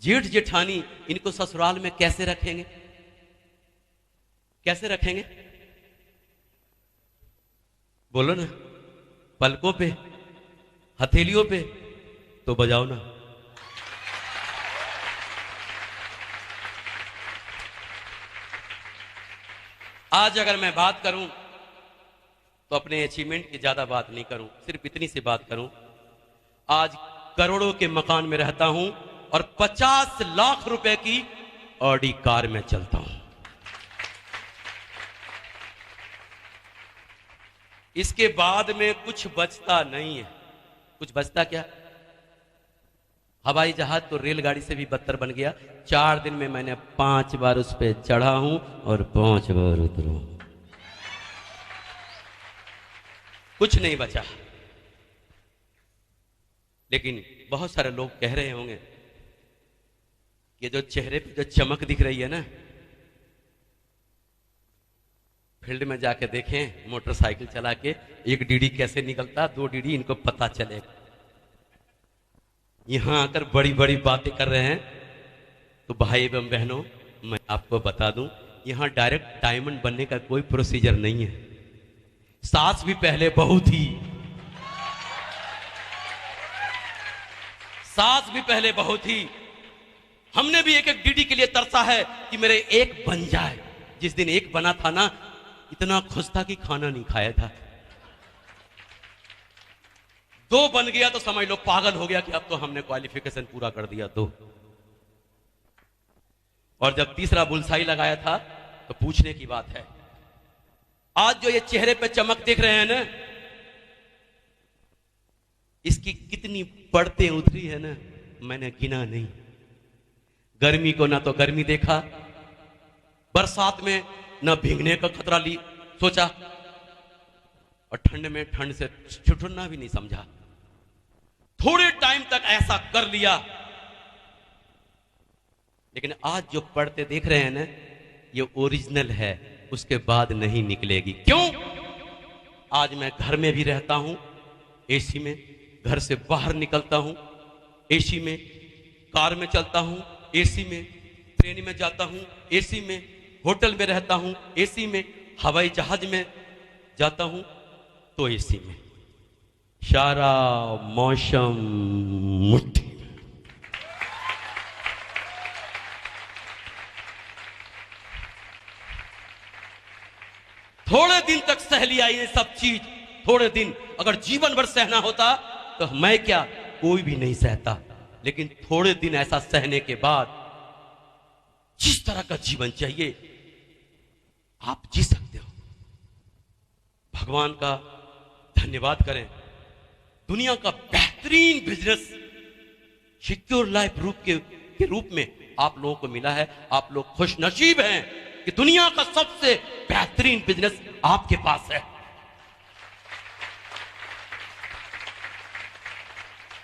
जेठ जेठानी इनको ससुराल में कैसे रखेंगे, कैसे रखेंगे? बोलो ना, पलकों पे, हथेलियों पे, तो बजाओ ना। आज अगर मैं बात करूं तो अपने अचीवमेंट की ज्यादा बात नहीं करूं, सिर्फ इतनी सी बात करूं। आज करोड़ों के मकान में रहता हूं और 50 लाख रुपए की ऑडी कार में चलता हूं। इसके बाद में कुछ बचता नहीं है। कुछ बचता क्या? हवाई जहाज तो रेलगाड़ी से भी बदतर बन गया। 4 दिन में मैंने 5 बार उस पर चढ़ा हूं और 5 बार उतरा। कुछ नहीं बचा। लेकिन बहुत सारे लोग कह रहे होंगे कि जो चेहरे पे जो चमक दिख रही है ना, फील्ड में जाके देखें मोटरसाइकिल चला के 1 डीडी कैसे निकलता, 2 डीडी इनको पता चलेगा। यहां आकर बड़ी बड़ी बातें कर रहे हैं। तो भाई एवं बहनों, मैं आपको बता दूं, यहां डायरेक्ट डायमंड बनने का कोई प्रोसीजर नहीं है। सास भी पहले बहू थी, सास भी पहले बहू थी। हमने भी एक एक डीडी के लिए तरसा है कि मेरे एक बन जाए। जिस दिन एक बना था ना, इतना खुश था कि खाना नहीं खाया था। दो बन गया तो समझ लो पागल हो गया कि अब तो हमने क्वालिफिकेशन पूरा कर दिया। दो, और जब तीसरा बुलसाई लगाया था तो पूछने की बात है। आज जो ये चेहरे पे चमक देख रहे हैं ना, इसकी कितनी पड़ते उतरी है ना, मैंने गिना नहीं। गर्मी को ना तो गर्मी देखा, बरसात में ना भीगने का खतरा ली सोचा, और ठंड में ठंड से ठिठुरना भी नहीं समझा। थोड़े टाइम तक ऐसा कर लिया, लेकिन आज जो पढ़ते देख रहे हैं ना, ये ओरिजिनल है, उसके बाद नहीं निकलेगी। क्यों? आज मैं घर में भी रहता हूं एसी में, घर से बाहर निकलता हूं एसी में, कार में चलता हूं एसी में, ट्रेन में जाता हूं एसी में, होटल में रहता हूं एसी में, हवाई जहाज में जाता हूं तो एसी में। सारा मौसम मुट्ठी में। थोड़े दिन तक सह लिया ये सब चीज, थोड़े दिन। अगर जीवन भर सहना होता तो मैं क्या, कोई भी नहीं सहता। लेकिन थोड़े दिन ऐसा सहने के बाद जिस तरह का जीवन चाहिए आप जी सकते हो। भगवान का धन्यवाद करें, दुनिया का बेहतरीन बिजनेस सिक्योर लाइफ के रूप में आप लोगों को मिला है। आप लोग खुश नसीब हैं कि दुनिया का सबसे बेहतरीन बिजनेस आपके पास है।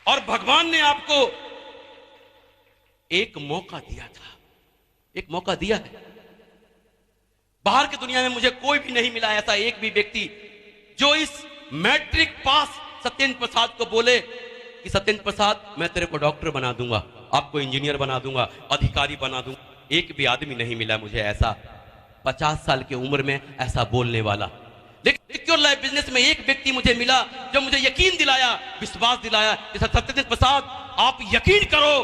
और भगवान ने आपको एक मौका दिया था, एक मौका दिया है। बाहर की दुनिया में मुझे कोई भी नहीं मिला ऐसा एक भी व्यक्ति जो इस मैट्रिक पास सत्येंद्र प्रसाद को बोले कि सत्येंद्र प्रसाद मैं तेरे को डॉक्टर बना दूंगा, आपको इंजीनियर बना दूंगा, अधिकारी बना दूंगा। एक भी आदमी नहीं मिला मुझे ऐसा 50 साल की उम्र में ऐसा बोलने वाला। लेकिन सिक्योर लाइफ बिजनेस में एक व्यक्ति मुझे मिला जो मुझे यकीन दिलाया, विश्वास दिलाया कि सत्येंद्र प्रसाद आप यकीन करो,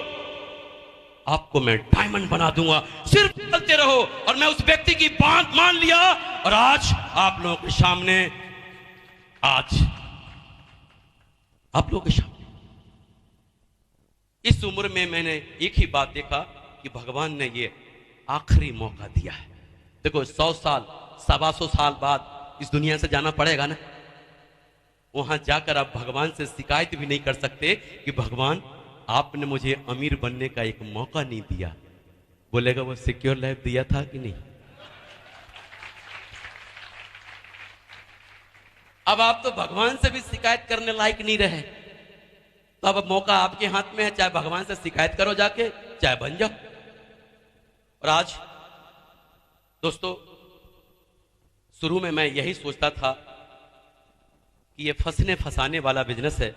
आपको मैं डायमंड बना दूंगा, सिर्फ चलते रहो। और मैं उस व्यक्ति की बात मान लिया और आज आप लोगों के सामने, आज आप लोगों के सामने इस उम्र में मैंने एक ही बात देखा कि भगवान ने ये आखिरी मौका दिया है। देखो 100 साल 125 साल बाद इस दुनिया से जाना पड़ेगा ना, वहां जाकर आप भगवान से शिकायत भी नहीं कर सकते कि भगवान आपने मुझे अमीर बनने का एक मौका नहीं दिया। बोलेगा वो सिक्योर लाइफ दिया था कि नहीं। अब आप तो भगवान से भी शिकायत करने लायक नहीं रहे, तो अब मौका आपके हाथ में है, चाहे भगवान से शिकायत करो जाके, चाहे बन जाओ। और आज दोस्तों, शुरू में मैं यही सोचता था कि ये फंसने फंसाने वाला बिजनेस है।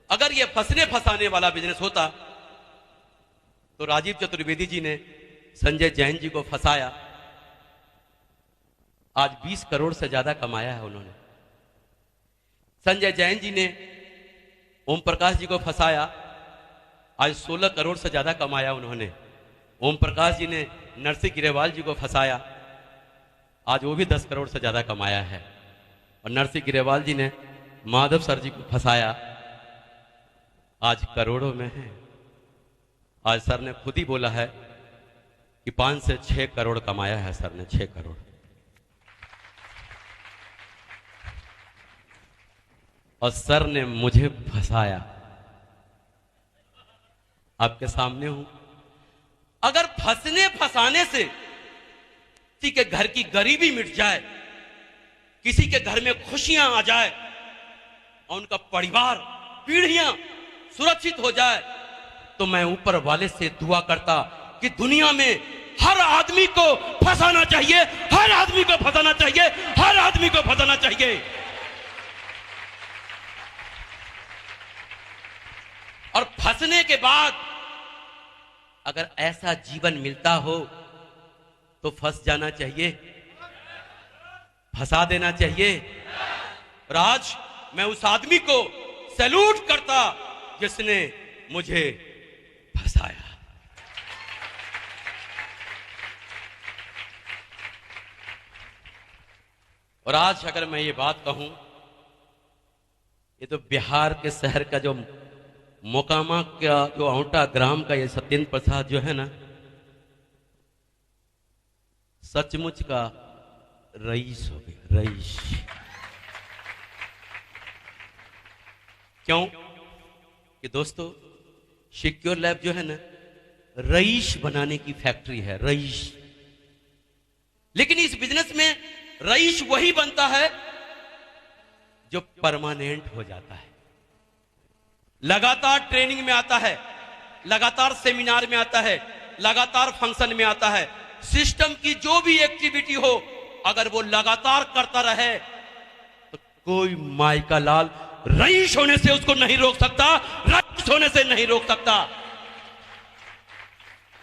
अगर ये फंसने फंसाने वाला बिजनेस होता तो राजीव चतुर्वेदी जी ने संजय जैन जी को फंसाया, आज 20 करोड़ से ज्यादा कमाया है उन्होंने। संजय जैन जी ने ओम प्रकाश जी को फंसाया, आज 16 करोड़ से ज्यादा कमाया उन्होंने। ओम प्रकाश जी ने नरसिंह गिरेवाल जी को फंसाया, आज वो भी 10 करोड़ से ज्यादा कमाया है। और नरसिंह गिरेवाल जी ने माधव सर जी को फंसाया, आज करोड़ों में है। आज सर ने खुद ही बोला है कि 5 से 6 करोड़ कमाया है सर ने, 6 करोड़। और सर ने मुझे फंसाया, आपके सामने हूं। अगर फंसने फंसाने से किसी के घर की गरीबी मिट जाए, किसी के घर में खुशियां आ जाए और उनका परिवार पीढ़ियां सुरक्षित हो जाए, तो मैं ऊपर वाले से दुआ करता कि दुनिया में हर आदमी को फंसाना चाहिए, हर आदमी को फंसाना चाहिए, हर आदमी को फंसाना चाहिए। और फंसने के बाद अगर ऐसा जीवन मिलता हो तो फंस जाना चाहिए, फंसा देना चाहिए। और आज मैं उस आदमी को सैल्यूट करता जिसने मुझे फंसाया। और आज अगर मैं ये बात कहूं, ये तो बिहार के शहर का जो मोकामा का जो औंटा ग्राम का ये सत्येंद्र प्रसाद जो है ना, सचमुच का रईस हो गया, रईस। क्यों? कि दोस्तों सिक्योर लैब जो है ना, रईस बनाने की फैक्ट्री है, रईस। लेकिन इस बिजनेस में रईस वही बनता है जो परमानेंट हो जाता है, लगातार ट्रेनिंग में आता है, लगातार सेमिनार में आता है, लगातार फंक्शन में आता है। सिस्टम की जो भी एक्टिविटी हो अगर वो लगातार करता रहे तो कोई माई का लाल रईस होने से उसको नहीं रोक सकता, रईस होने से नहीं रोक सकता।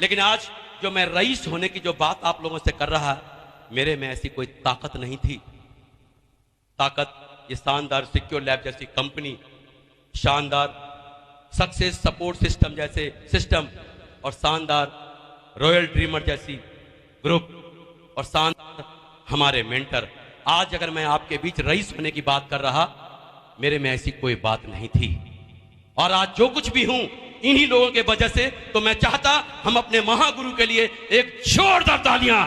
लेकिन आज जो मैं रईस होने की जो बात आप लोगों से कर रहा, मेरे में ऐसी कोई ताकत नहीं थी। ताकत ये शानदार सिक्योर लैब जैसी कंपनी, शानदार सक्सेस सपोर्ट सिस्टम जैसे सिस्टम, और शानदार रॉयल ड्रीमर जैसी ग्रुप, और शानदार हमारे मेंटर। आज अगर मैं आपके बीच रईस होने की बात कर रहा, मेरे में ऐसी कोई बात नहीं थी। और आज जो कुछ भी हूं इन्हीं लोगों के वजह से। तो मैं चाहता हम अपने महागुरु के लिए एक जोरदार तालियां